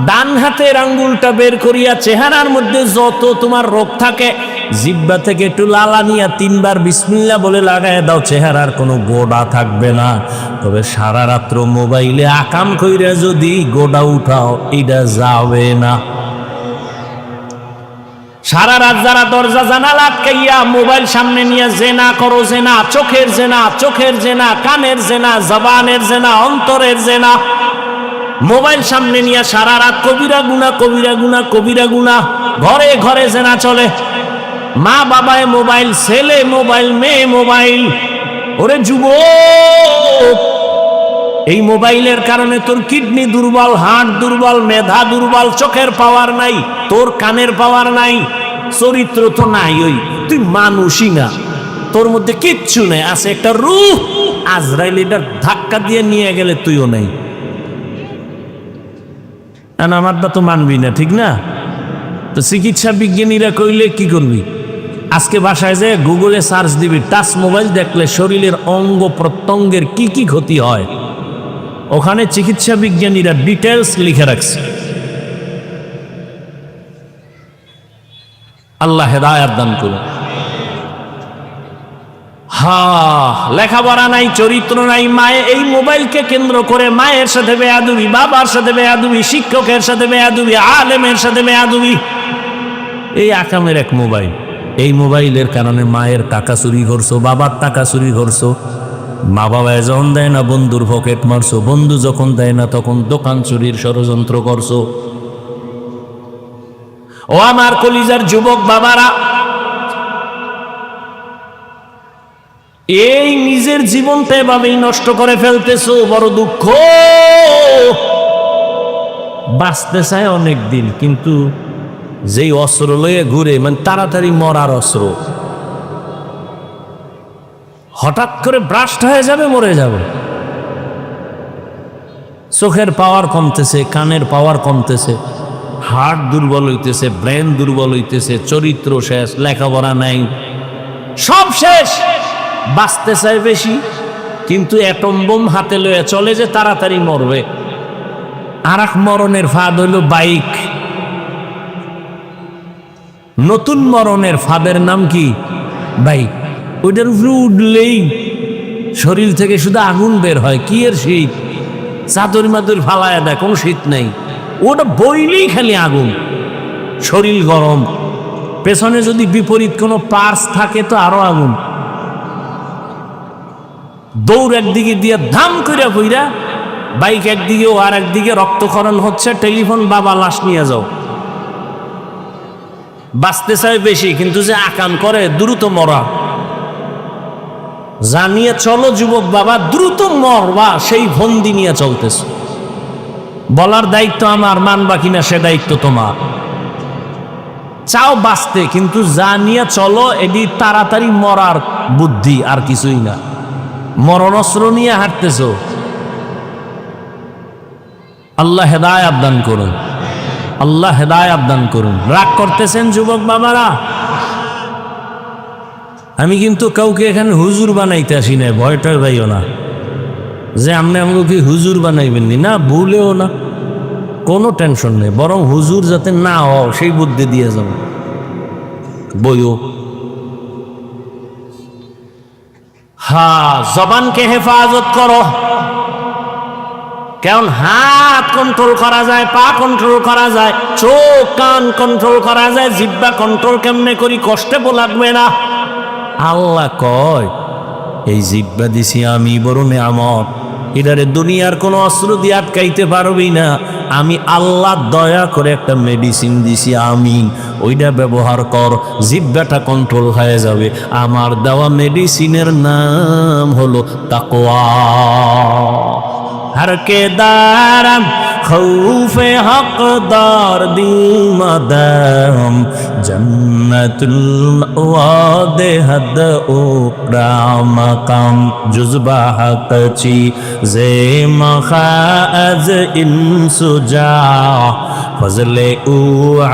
ডান হাতের আঙ্গুলটা বের করিয়া চেহারার মধ্যে যত তোমার রোগ থাকে জিহ্বা থেকে একটু লালা নিয়া 3 বার বিসমিল্লাহ বলে লাগায় দাও, চেহারার কোনো গোড়া থাকবে না। তবে সারা রাত্র মোবাইলে আকাম কইরা যদি গোড়া উঠাও এটা যাবে না। সারা রাত যারা দরজা জানালা আটকাইয়া মোবাইল সামনে নিয়ে জেনা করো, জেনা, চোখের জেনা, চোখের জেনা, কানের জেনা, জবানের জেনা, অন্তরের জেনা, মোবাইল সামনে নিয়ে সারা রাত কবিরা গুনাহ, কবিরা গুনাহ, কবিরা গুনাহ, ঘরে ঘরে জেনা চলে, মা বাবায় মোবাইল, ছেলে মোবাইল, মেয়ে মোবাইল। ওরে যুবক, এই মোবাইলের কারণে তোর কিডনি দুর্বল, হার্ট দুর্বল, মেধা দুর্বল, চোখের পাওয়ার নাই, তোর কানের পাওয়ার নাই, চরিত্র তো নাই, ওই তুই মানুষই না, তোর মধ্যে কিচ্ছু নেই, আছে একটা রূহ। আজরাইল এটা ধাক্কা দিয়ে নিয়ে গেলে তুইও নাই। আমারটা তো মানবি না, ঠিক না? তো চিকিৎসা বিজ্ঞানীরা কইলে কি করবি? আজকে বাসায় যে গুগলে সার্চ দিবি, টাচ মোবাইল দেখলে শরীরের অঙ্গ প্রত্যঙ্গের কি কি ক্ষতি হয়, ওখানে চিকিৎসা বিজ্ঞানীরা ডিটেলস লিখে রাখছে। আল্লাহ হেদায়েত দান করুন। লেখাপড়া নাই, চরিত্র নাই, মায়ে এই মোবাইলকে কেন্দ্র করে মায়ের সাথে বেয়াদবি, বাবার সাথে বেয়াদবি, শিক্ষকের সাথে বেয়াদবি, আলেমের সাথে বেয়াদবি, এই আকামের এক মোবাইল। এই মোবাইলের কারণে মায়ের টাকা চুরি করছো, বাবার টাকা চুরি করছো, মা বাবা যখন দেয় না বন্ধুর পকেট মারছো, বন্ধু যখন দেয় না তখন দোকান চুরির ষড়যন্ত্র করছো। ও আমার কলিজার যুবক বাবারা, এই নিজের জীবনটা এভাবেই নষ্ট করে ফেলতেছো, বড় দুঃখ। বাঁচতে চায় অনেক দিন, কিন্তু যেই অস্ত্র লয়ে ঘুরে, মানে তাড়াতাড়ি মরার অস্ত্র, হঠাৎ করে ব্রাস্ট হয়ে যাবে, মরে যাবে। চোখের পাওয়ার কমতেছে, কানের পাওয়ার কমতেছে, হার্ট দুর্বল হইতেছে, ব্রেন দুর্বল হইতেছে, চরিত্র শেষ, লেখাপড়া নাই, সব শেষ। বাঁচতে চায় বেশি, কিন্তু অ্যাটম বোম হাতে লয়ে চলে যে তাড়াতাড়ি মরবে। আর এক মরণের ফাঁদ হইল বাইক। নতুন মরণের ফাঁদের নাম কি? বাইক। ওইটার উপরে উঠলেই শরীর থেকে শুধু আগুন বের হয়। কি এর শীত? চাদর মাদুর ফালায়া দেয়, কোনো শীত নেই, ওটা বইলেই খালি আগুন, শরীর গরম। পেছনে যদি বিপরীত কোনো পার্স থাকে তো আরো আগুন। দৌড় একদিকে দিয়ে ধাম করে বইরা, বাইক একদিকে ও আর একদিকে রক্তক্ষরণ হচ্ছে, টেলিফোন, বাবা লাশ নিয়ে যাও। বাঁচতে চায় বেশি, কিন্তু যে আকাম করে দ্রুত মরা। জানিয়ে চলো যুবক বাবা, দ্রুত মরবা, সেই ফন্দি নিয়ে চলতেছ। বলার দায়িত্ব আমার, মানবা কিনা সে দায়িত্ব তোমার। চাও বাঁচতে, কিন্তু জানিয়ে চলো, এটি তাড়াতাড়ি মরার বুদ্ধি, আর কিছুই না। মরণস্ত্র নিয়ে হাঁটতেছ। আল্লাহ হেদায়েত দান করুন, আল্লাহ হেদায়েত দান করুন। রাগ করতেছেন যুবক বাবারা? আমি কিন্তু কাউকে এখানে হুজুর বানাইতে আসি না, ভয়টার ভাইও না যে আপনি আমাকে কি হুজুর বানাইবেন না, ভুলেও না, কোনো টেনশন নেই। বরং হুজুর যাতে না হও সেই বুদ্ধি দিয়ে যাব। বইও জবানকে হেফাজত করো। কেমন হাত কন্ট্রোল করা যায়, পা কন্ট্রোল করা যায়, চোখ কান কন্ট্রোল করা যায়, জিহ্বা কন্ট্রোল কেমনে করি, কষ্টে লাগবে না। আল্লাহ কয়, এই জিহ্বা দিছি আমি, বড় নেয়ামত, এটারে দুনিয়ার কোনো অস্ত্র দিয়ে আটকাইতে পারবি না। আমি আল্লাহ দয়া করে একটা মেডিসিন দিছি আমি, ওইটা ব্যবহার কর, জিহ্বাটা কন্ট্রোল হয়ে যাবে। আমার দেওয়া মেডিসিনের নাম হলো তাকওয়া। हर के दारम खौफे हकदार दिल मदम जन्नतुल वादे हद उक्राम कम जुज़बा हकची जे मखाज इंसुजा फजले उआ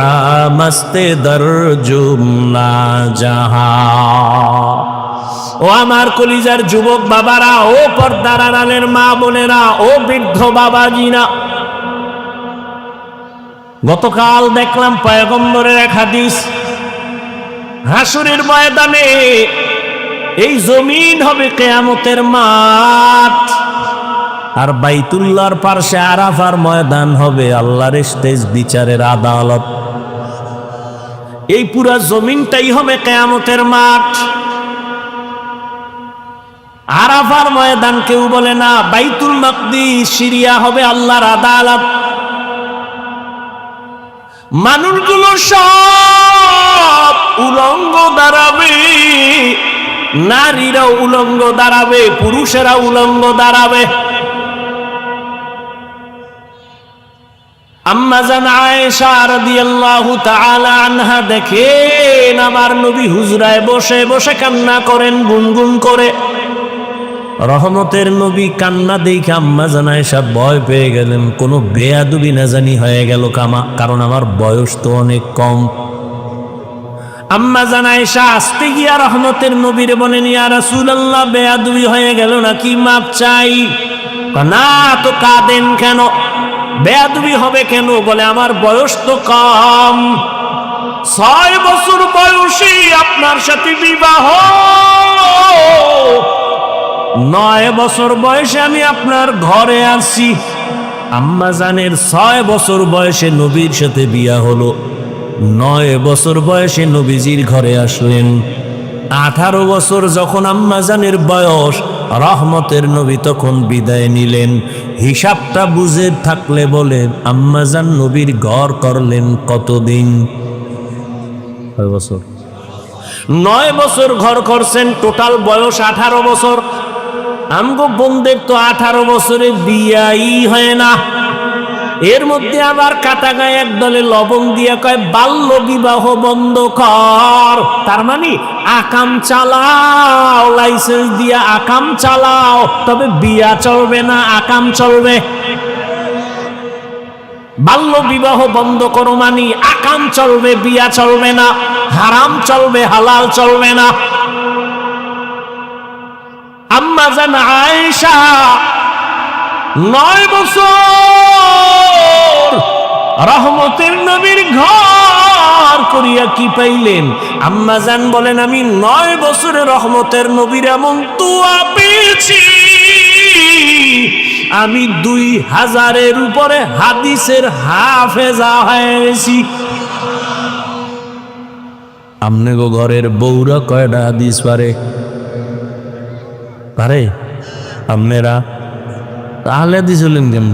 मस्ते दर जुमना जहां। ও আমার কলিজার যুবক বাবারা, ও পর্দার আড়ালের মা বোনেরা, ও বৃদ্ধ বাবাজিরা, গতকাল দেখলাম পয়গম্বরের এক হাদিস, হাসরের ময়দানে এই জমিন হবে কিয়ামতের মাঠ, আর বাইতুল্লাহর পাশে আরাফার ময়দান হবে আল্লাহর স্টেজ, বিচারের আদালত। এই পুরা জমিনটাই হবে কিয়ামতের মাঠ। আরাফার ময়দান কেউ বলে না, বাইতুল মাকদিস সিরিয়া হবে আল্লাহর আদালত। মানুষগুলো সব উলঙ্গ দাঁড়াবে, নারীরাও উলঙ্গ দাঁড়াবে, পুরুষেরা উলঙ্গ দাঁড়াবে। আম্মা জান আয়েশা রাদিয়াল্লাহু তাআলা আনহা দেখেন আমার নবী হুজরায় বসে বসে কান্না করেন গুনগুন করে। রহমতের নবী কান্না দেখে আম্মা জান আয়েশা ভয় পেয়ে গেলেন, কোনো বেয়াদবি না জানি হয়ে গেল কারণ আমার বয়স তো অনেক কম। আম্মা জান আয়েশা আসতে গিয়া রহমতের নবীরে বলেন, ইয়া রাসূলুল্লাহ বেয়াদবি হয়ে গেল নাকি, মাপ চাই। না তো কাঁদেন কেন, বেয়াদবি হবে কেন? বলে আমার বয়স তো কম, 6 বছর বয়সী আপনার সাথে বিবাহ, 9 বছর বয়সে আমি আপনার ঘরে আসি। আম্মা জানের 6 বছর বয়সে নবীর সাথে বিয়া হলো, 9 বছর বয়সে নবীজির ঘরে আসলেন। 18 বছর যখন আম্মা জানের বয়স, রহমতের নবী তখন বিদায় নিলেন। হিসাবটা বুঝে থাকলে বলেন আম্মা জান নবীর ঘর করলেন কতদিন? 6 বছর। 9 বছর ঘর করছেন, টোটাল বয়স 18 বছর। আমগো বোনদের তো 18 বছরে বিয়াই হয় না। এর মধ্যে আবার কাটা গায়ে একদলে লবণ দিয়া কয় বাল্য বিবাহ বন্ধ কর। তার মানে আকাম চালাও, লাইসেন্স দিয়া আকাম চালাও, তবে বিয়া চলবে না, আকাম চলবে। বাল্য বিবাহ বন্ধ করো মানে আকাম চলবে, বিয়া চলবে না, হারাম চলবে, হালাল চলবে না। আম্মা জান আয়েশা 9 বছর রহমতের নবীর ঘর করিয়া কি পাইলেন? আম্মা জান বলেন আমি 9 বছরে রহমতের নবীর এমন দোয়া পেয়েছি, আমি 2000-এর উপরে হাদিসের হাফেজা হয়েছি। আমনে গো ঘরের বউরা কয়টা হাদিস পারে? পারে? আপনারা তাহলে হাদিস হলেন কেন?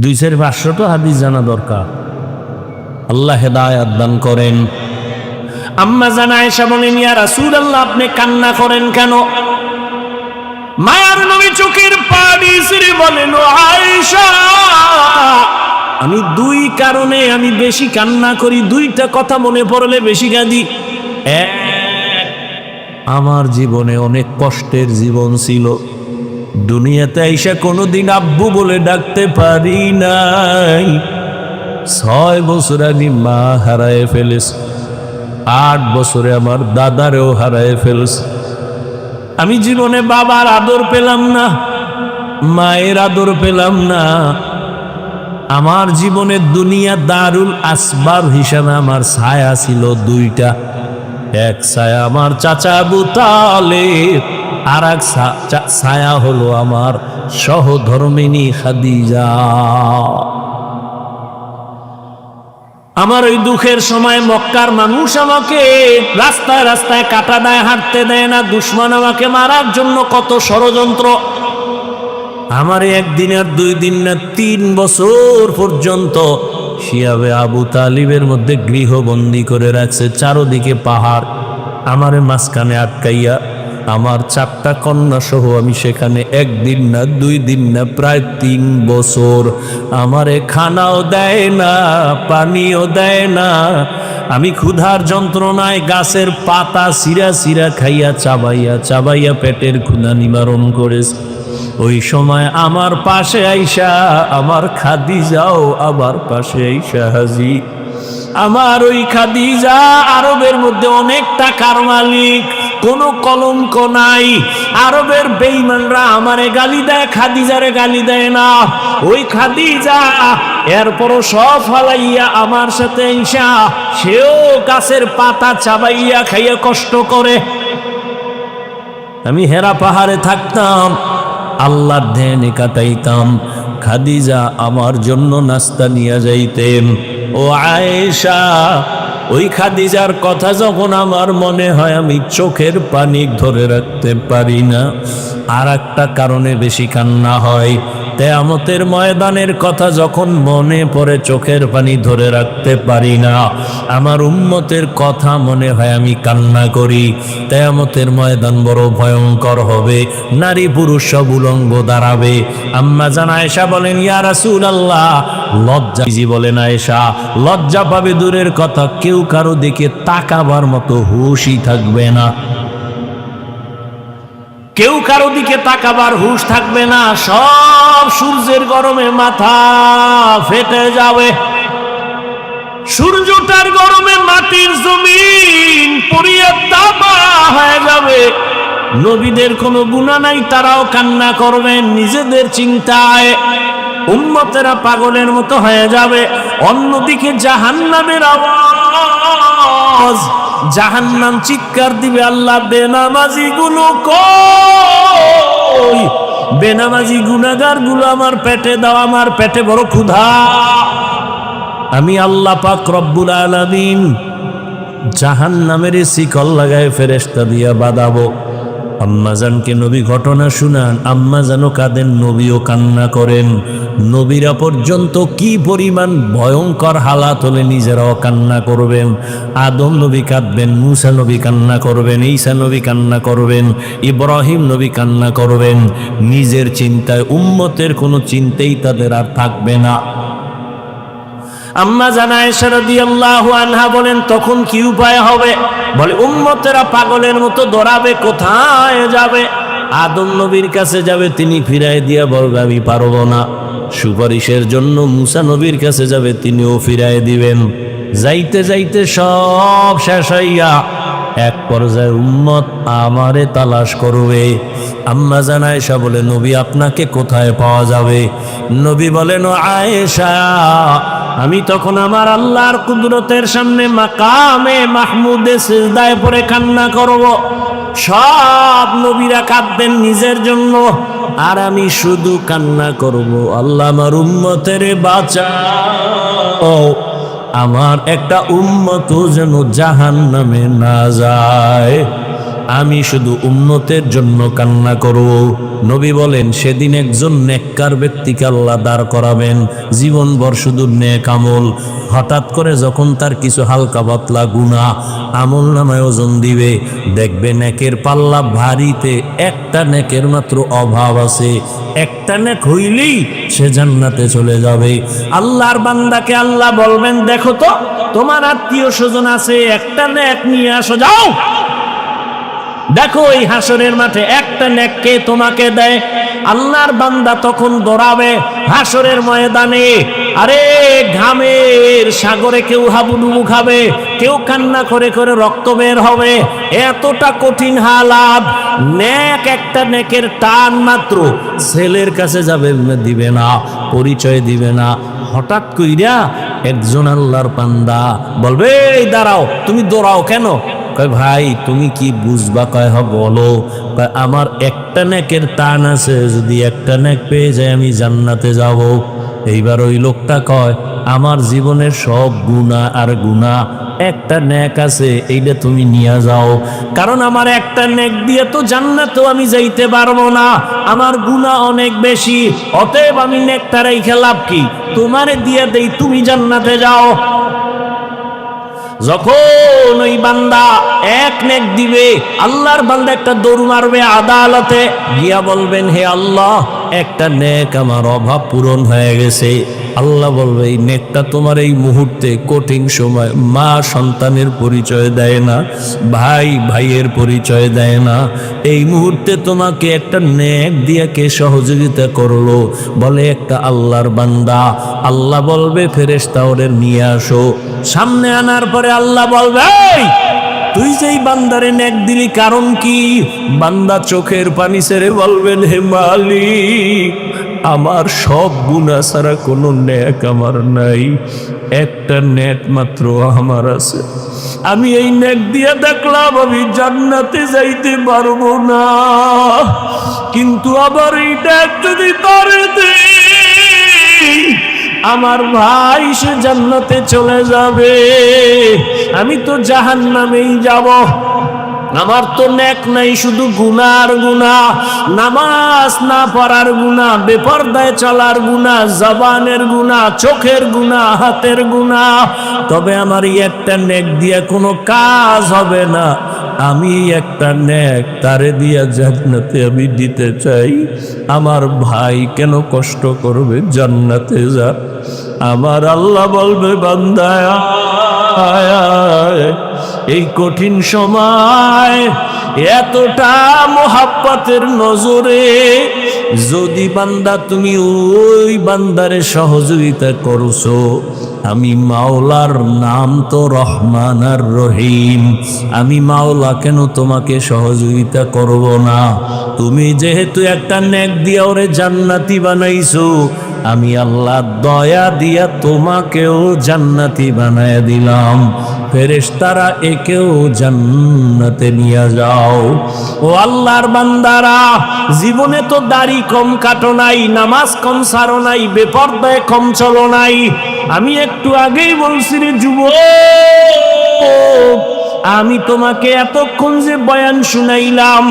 200-500 তো হাদিস জানা দরকার। আল্লাহ হেদায়েত দান করেন। আম্মা জান আয়েশা বলেন, ইয়া রাসূলুল্লাহ আপনি কান্না করেন কেন? মায়ার নবী চোখের পানি ছেড়ে বলেন, ও আয়েশা আমি 2 কারণে আমি বেশি কান্না করি, 2টা কথা মনে পড়লে বেশি কাঁদি। আমার জীবনে অনেক কষ্টের জীবন ছিল, দুনিয়াতে আইসা কোনোদিন আব্বু বলে ডাকতে পারি নাই। 6 বছর আমি মা হারায় ফেলেছি, 8 বছরে আমার দাদারেও হারায় ফেলেছি। আমি জীবনে বাবার আদর পেলাম না, মায়ের আদর পেলাম না। আমার জীবনে দুনিয়া দারুল আসবাব হিসাবে আমার ছায়া ছিল 2টা। এক ছায়া আমার চাচা আবু তালেব, আর এক ছায়া হলো আমার সহধর্মিনী খাদিজা। আমার ওই দুঃখের সময় মক্কার মানুষ আমাকে রাস্তায় রাস্তায় কাটা দেয়, হাঁটতে দেয় না। দুশমন আমাকে মারার জন্য কত ষড়যন্ত্র। আমার 1 দিন আর 2 দিন না 3 বছর পর্যন্ত শিয়াবে আবু তালিবের মধ্যে গৃহবন্দী করে রাখছে। চারদিকে পাহাড়, আমারে মাঝখানে আটকাইয়া, আমার 4টা কন্যা সহ আমি সেখানে 1 দিন না 2 দিন না প্রায় 3 বছর। আমারে খানাও দেয় না, পানিও দেয় না। আমি ক্ষুধার যন্ত্রণায় গাছের পাতা সিরা সিরা খাইয়া চাবাইয়া চাবাইয়া পেটের ক্ষুধা নিবারণ করেছি। ওই সময় আমার পাশে আইসা আমার খাদিজাও আমার পাশে আইসা হাজি। আমার ওই খাদিজা আরবের মধ্যে অনেক টাকার মালিক, কোনো কলঙ্ক নাই। আরবের বেঈমানরা আমারে গালি দেয়, খাদিজারে গালি দেয় না। ওই খাদিজা এরপরও সব ফালাইয়া আমার সাথে ঈশা, সেও গাছের পাতা চাবাইয়া খাইয়া কষ্ট করে। আমি হেরা পাহাড়ে থাকতাম, আল্লাহর ধ্যানে কাটাইতাম। খাদিজা আমার জন্য নাস্তা নিয়ে যাইতেন। ও আয়েশা, ওই খাদিজার কথা যখন আমার মনে হয় আমি চোখের পানি ধরে রাখতে পারি না। আর একটা কারণে বেশি কান্না হয়, কিয়ামতের ময়দানের কথা যখন মনে পড়ে চোখের পানি ধরে রাখতে পারি না। আমার উম্মতের কথা মনে হয় আমি কান্না করি। কিয়ামতের ময়দান বড় ভয়ঙ্কর হবে, নারী পুরুষ সব উলঙ্গ দাঁড়াবে। আম্মা জান আয়েশা বলেন, ইয়া রাসূলুল্লাহ, লজ্জা বলেন আয়েশা, লজ্জা পাবে দূরের কথা, কেউ কারো দিকে তাকাবার মতো হুঁশই থাকবে না। কেউ কারো দিকে তাকাবার হুঁশ থাকবে না। সব সূর্যের গরমে মাথা ফেটে যাবে, সূর্যটার গরমে মাটির জমিন পুড়িয়ে তামা হয়ে যাবে। নবীদের কোনো গুনাহ নাই, তারাও কান্না করবেন নিজেদের চিন্তায়। উম্মতেরা পাগলের মতো হয়ে যাবে। অন্যদিকে জাহান্নামের আওয়াজ, জাহান্নাম চিৎকার দিবে, আল্লাহ বেনামাজি গুলো কই, বেনামাজি গুনাহগার গুলো আমার পেটে দাও, আমার পেটে বড় ক্ষুধা। আমি আল্লাহ পাক রব্বুল আলামিন জাহান্নামের শিকল লাগায় ফেরেশতা দিয়া বাঁধাবো। আম্মাজানকে নবী ঘটনা শুনান, আম্মাজানও কাঁদেন, নবীও কান্না করেন। নবীরা পর্যন্ত কি পরিমাণ ভয়ঙ্কর হালাত হলে নিজেরাও কান্না করবেন। আদম নবী কাঁদবেন, মুসা নবী কান্না করবেন, ঈসা নবী কান্না করবেন, ইব্রাহিম নবী কান্না করবেন। নিজের চিন্তায়, উম্মতের কোনো চিন্তাই তাদের আর থাকবে না। আম্মা জান আয়েশা রাদিয়াল্লাহু আনহা বলেন, তখন কি উপায় হবে? বলে, উম্মতেরা পাগলের মতো দৌড়াবে, কোথায় যাবে? আদম নবীর কাছে যাবে, তিনি ফিরাই দিয়া বলবে আমি পারবো না। সুপারিশের জন্য মুসা নবীর কাছে যাবে, তিনিও ফিরাই দিবেন। যাইতে যাইতে সব শেষ হইয়া এক পর্যায়ে উম্মত আমারে তালাশ করবে। আম্মা জান আয়েশা বলে, নবী আপনাকে কোথায় পাওয়া যাবে? নবী বলেন, ও আয়েশা, আমি তখন আমার আল্লাহর কুদরতের সামনে মাকামে মাহমুদে সিজদায় পড়ে কান্না করব। সব নবীরা কাঁদবেন নিজের জন্য, আর আমি শুধু কান্না করব, আল্লাহ আমার উম্মতের বাঁচাও, আমার একটা উম্মত যেন জাহান্নামে না যায়। আমি শুধু উম্মতের জন্য কান্না করব। নবী বলেন, সেদিন একজন নেককার ব্যক্তিকে আল্লাহ দাঁড় করাবেন, জীবনভর শুধু নেক আমল। হঠাৎ করে যখন তার কিছু হালকা পাতলা গুনাহ আমল নামায় ওজন দিবে, দেখবে নেকের পাল্লা ভারীতে একটা নেকের মাত্র অভাব আছে। একটা নেক হইলেই সে জান্নাতে চলে যাবে। আল্লাহর বান্দাকে আল্লাহ বলবেন, দেখো তো তোমার আত্মীয় স্বজন আছে, একটা নেক নিয়ে আসো, যাও দেখো এই হাসরের মাঠে একটা নেক কে তোমাকে দেয়। আল্লাহর বান্দা তখন দৌড়াবে হাসরের ময়দানে। আরে ঘামের সাগরে কেউ হাবুডুবু খাবে, কেউ কান্না করে করে রক্ত বের হবে। এতটা কঠিন হালাত, নেক একটা নেকের টান মাত্র ছেলের কাছে যাবে, দিবে না, পরিচয় দিবে না। হঠাৎ কইরা একজন আল্লাহর বান্দা বলবে, এই দাঁড়াও, তুমি দৌড়াও কেন? কয়, ভাই তুমি কি বুঝবা? কয়, বলো। কয়, আমার একটা নেকের টান আছে, যদি একটা নেক পেয়ে যায় আমি জান্নাতে যাব। এইবার ওই লোকটা কয়, আমার জীবনের সব গুনাহ আর গুনাহ, একটা নেক আছে, এইটা তুমি নিয়ে যাও। কারণ আমার একটা নেক দিয়ে তো জান্নাতেও আমি যাইতে পারবো না, আমার গুনাহ অনেক বেশি। অতএব আমি নেকটা রাইখা লাভ কি? তোমারে দিয়ে দেই, তুমি জান্নাতে যাও। যখন ওই বান্দা এক নেক দিবে, আল্লাহর বান্দা একটা দৌড় মারবে আদালতে গিয়া, বলবেন, হে আল্লাহ, একটা নেক আমার অভাব পূরণ হয়ে গেছে। আল্লাহ বলবে, এই নেকটা তোমার এই মুহূর্তে কঠিন সময় মা সন্তানের পরিচয় দেয় না, ভাই ভাইয়ের পরিচয় দেয় না, এই মুহূর্তে তোমাকে একটা নেক দিয়ে কে সহযোগিতা করলো? বলে, একটা আল্লাহর বান্দা। আল্লাহ বলবে, ফেরেশতা ওরে নিয়ে আসো। সামনে আনার পরে আল্লাহ বলবে, এই তুই যেই বান্দারে নেক দিলি কারণ কি? বান্দা চোখের পানি ছেড়ে বলবেন, হে মালিক, আমার সব গুনাহ ছাড়া কোনো নেক আমার নাই, একটা নেক মাত্র আমার আছে। আমি এই নেক দিয়ে দেখলাম আমি জান্নাতে যাইতে পারবো না, কিন্তু আবার এই নেক যদি তারে দেই আমার ভাই সে জান্নাতে চলে যাবে, আমি তো জাহান্নামেই যাব। আমার তো নেক নাই, শুধু গুনার গুনাহ, নামাজ না পড়ার গুনাহ, বেপরদায় চলার গুনাহ, জবানের গুনাহ, চোখের গুনাহ, হাতের গুনাহ। তবে আমার এই একটা নেক দিয়ে কোনো কাজ হবে না। আমি একটা নেক তারে দিয়া জান্নাতে আমি দিতে চাই। আমার ভাই কেন কষ্ট করবে, জান্নাতে যা। আমার আল্লাহ বলবে, বান্দা এই কঠিন সময় এতটা মোহাব্বতের নজরে যদি বান্দা তুমি ওই বান্দারে সহযোগিতা করছো, আমি মাওলার নাম তো রহমান আর রহিম, আমি মাওলা কেন তোমাকে সহযোগিতা করব না? তুমি যেহেতু একটা নেক দিয়া ওরে জান্নাতি বানাইছো, আমি আল্লাহ দয়া দিয়া তোমাকেও জান্নাতি বানায় দিলাম। ফেরেশতারা একেও জান্নাতে নিয়ে যাও। ও আল্লাহর বান্দারা, জীবনে তো দাড়ি কম কাটো নাই, নামাজ কম সারো নাই, বেপরদায় কম চলো নাই। আমি একটু আগেই বলছি রে যুবক, আমি তোমাকে এতক্ষণ যে বয়ান শুনাইলাম,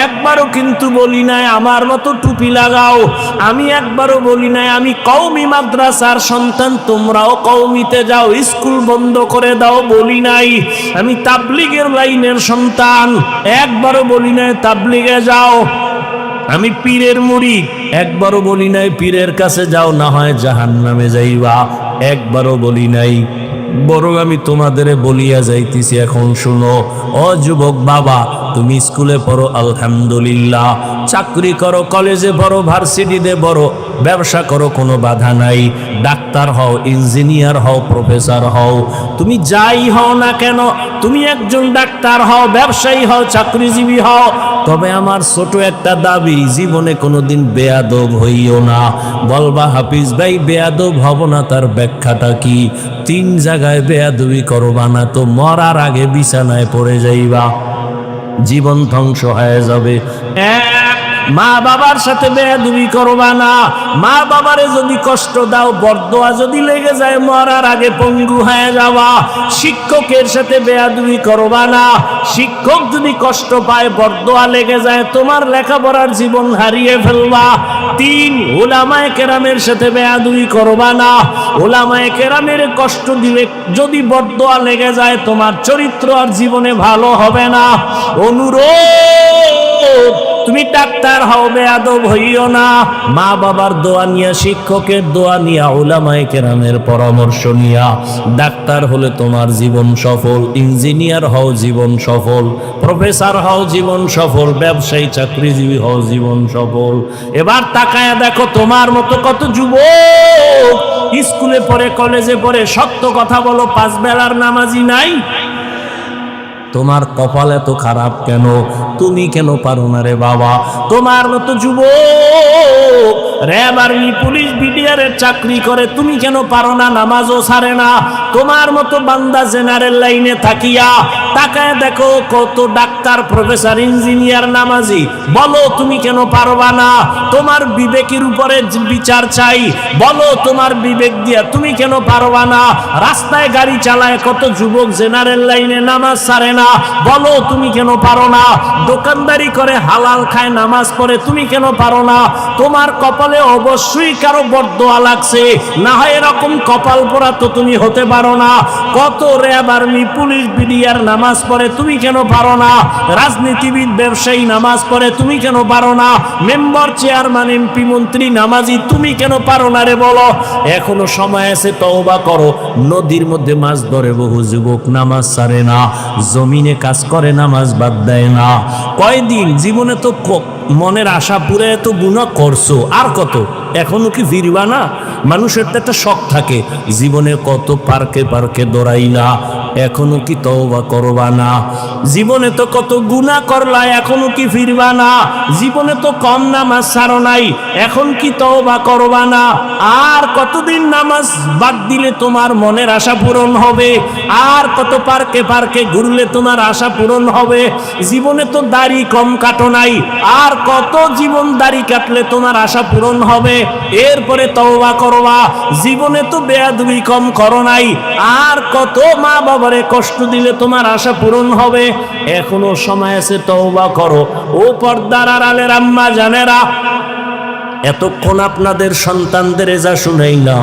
একবারও কিন্তু বলি নাই আমার মতো টুপি লাগাও। আমি একবারও বলি নাই আমি কওমি মাদ্রাসার সন্তান, তোমরাও কওমিতে যাও, স্কুল বন্ধ করে দাও, বলি নাই। আমি তাবলিগের লাইনের সন্তান, একবারও বলি নাই তাবলিগে যাও। আমি পীরের মুরিদ, একবারও বলি নাই পীরের কাছে যাও, না হয় জাহান্নামে যাইবা, একবারও বলি নাই। বরং আমি তোমাদের বলিয়া যাইতেছি, এখন শুনো। ও যুবক বাবা, তুমি স্কুলে পড়ো আলহামদুলিল্লাহ, চাকরি করো, কলেজে পড়ো, ভার্সিটিতে পড়ো, ব্যবসা করো, কোনো বাধা নাই। ডাক্তার হও, ইঞ্জিনিয়ার হও, প্রফেসর হও, তুমি যাই হও না কেন, তুমি একজন ডাক্তার হও, ব্যবসায়ী হও, চাকরিজীবী হও, তবে আমার ছোট একটা দাবি, জীবনে কোনোদিন বেয়াদব হইও না। বলবা হাফিজ ভাই বেয়াদব হব না, তার ব্যাখ্যাটা কি? 3 জায়গায় বেয়াদবি করবা না তো মরার আগে বিছানায় পড়ে যাইবা, জীবন ধ্বংস হয়ে যাবে। মা বাবার সাথে বেয়াদবি করবা না। মা বাবারে যদি কষ্ট দাও, বরদোয়া যদি লেগে যায়, মরার আগে পঙ্গু হয়ে যাওয়া। শিক্ষকের সাথে বেয়াদবি করবা না। শিক্ষক যদি কষ্ট পায়, বরদোয়া লেগে যায়, তোমার লেখাপড়ার জীবন হারিয়ে ফেলবা। 3, উলামায়ে কেরামের সাথে বেয়াদবি করবা না। উলামায়ে কেরামের কষ্ট দিলে যদি বরদোয়া লেগে যায়, তোমার চরিত্র আর জীবনে ভালো হবে না। অনুরোধ, তুমি ডাক্তার হও, বেয়াদব হইও না। মা বাবার দোয়া নিয়া, শিক্ষকের দোয়া নিয়া, উলামায়ে কেরামের পরামর্শ নিয়া ডাক্তার হলে তোমার জীবন সফল, ইঞ্জিনিয়ার হও জীবন সফল, প্রফেসর হও জীবন সফল, ব্যবসায়ী চাকরিজীবী হও জীবন সফল। এবার তাকায়া দেখো তোমার মতো কত যুবক স্কুলে পড়ে, কলেজে পড়ে, সত্য কথা বলো, 5 বেলার নামাজি নাই। তোমার কপাল এত খারাপ কেন? তুমি কেন পারো না রে বাবা? তোমার মতো যুবক র্যাব, আর্মি, পুলিশ, বিডিআরের চাকরি করে, তুমি কেন পারো না? নামাজও ছাড়ে না। তোমার মতো বান্দা জেনারেল লাইনে থাকিয়া তাকায় দেখো কত ডাক্তার, প্রফেসর, ইঞ্জিনিয়ার, নামাজি, বলো তুমি কেন পারবা না? তোমার বিবেকের উপরে বিচার চাই, বলো তোমার বিবেক দিয়া তুমি কেন পারবা না? রাস্তায় গাড়ি চালায় কত যুবক জেনারেল লাইনে, নামাজ ছাড়ে না, বলো তুমি কেন পারো না? দোকানদারি করে, হালাল খায়, নামাজ পড়ে, তুমি কেন পারো না? তোমার কপালে অবশ্যই কারো বরদোয়া লাগছে, না হয় এরকম কপাল পোড়া তো তুমি হতে পারো না। কত র্যাব, আর্মি, পুলিশ, বিডিআর নামাজ পড়ে, তুমি কেন পারো না? রাজনীতিবিদ, ব্যবসায়ী নামাজ পড়ে, তুমি কেন পারো না? মেম্বার, চেয়ারম্যান, এমপি, মন্ত্রী নামাজি, তুমি কেন পারো না রে বলো? এখনো সময় আছে, তওবা করো। নদীর মধ্যে মাছ ধরে বহু যুবক, নামাজ ছাড়ে না, জমিনে কাজ করে, নামাজ বাদ দেয় না। কয়দিন জীবনে তো মনের আশা পুরে তো গুনাহ করছো, আর কত? এখনো কি ফিরবা না? মানুষের তো একটা শখ থাকে, জীবনে কত পার্কে পার্কে দৌড়াইলা, এখনো কি তওবা করবা না? জীবনে তো কত গুনাহ করলা, এখনো কি ফিরবা না? জীবনে তো কম নামাজ ছাড়ো নাই, এখন কি তওবা করবা না? আর কতদিন নামাজ বাদ দিলে তোমার মনের আশা পূরণ হবে? আর কত পার্কে পার্কে ঘুরলে তোমার আশা পূরণ হবে? জীবনে তো দাড়ি কম কাটো নাই, আর কত জীবন দাড়ি কাটলে তোমার আশা পূরণ হবে? এরপরে তওবা করবা। জীবনে তো বেয়াদবি কম করো নাই, আর কত মা বাবারে কষ্ট দিলে তোমার আশা পূরণ হবে? এখনো সময় আছে, তওবা করো। ও পর্দার আড়ালের আম্মা জানেরা, এতক্ষণ আপনাদের সন্তানদের যা শুনেই না,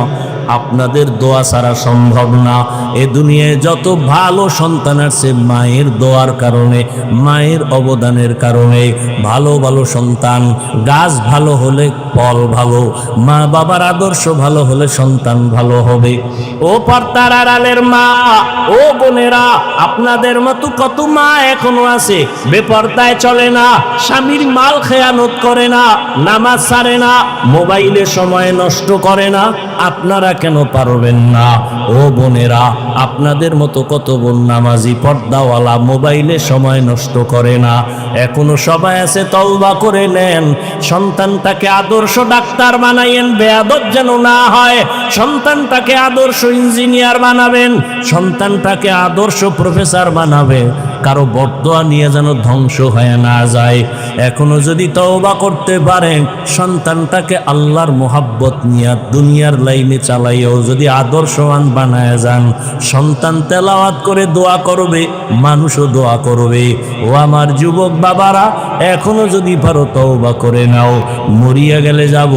আপনাদের দোয়া ছাড়া সম্ভব না। এ দুনিয়ায় যত ভালো সন্তান আছে, মায়ের দোয়ার কারণে, মায়ের অবদানের কারণে ভালো ভালো সন্তান। গাছ ভালো হলে ফল ভালো, মা বাবার আদর্শ ভালো হলে সন্তান ভালো হবে। ও পর্দার আড়ালের মা, ও বোনেরা, আপনাদের মতো কত মা এখনো আছে বেপর্দায় চলে না, স্বামীর মাল খেয়ানত করে না, নামাজ ছাড়ে না, মোবাইলে সময় নষ্ট করে না। আপনারা কেন পারবেন না? ও বোনেরা, আপনাদের মতো কত বোন নামাজি পর্দাওয়ালা, মোবাইলে সময় নষ্ট করে না। এখনো সবাই আছে, তওবা করে নেন। সন্তানটাকে আদর্শ ডাক্তার বানাইয়েন, বেয়াদব যেন না হয়। সন্তানটাকে আদর্শ ইঞ্জিনিয়ার বানাবেন, সন্তানটাকে আদর্শ প্রফেসর বানাবে। কারো বদদোয়া নিয়ে যেন ধ্বংস হয়ে না যায়। এখনো যদি তওবা করতে পারেন, সন্তানটাকে আল্লাহর মোহাব্বত নিয়ে দুনিয়ার লাইনে চালাইও যদি আদর্শবান বানায় যান, সন্তান তেলাওয়াত করে দোয়া করবে, মানুষও দোয়া করবে। ও আমার যুবক বাবারা, এখনো যদি পারো তওবা করে নাও। মরিয়া গেলে যাব,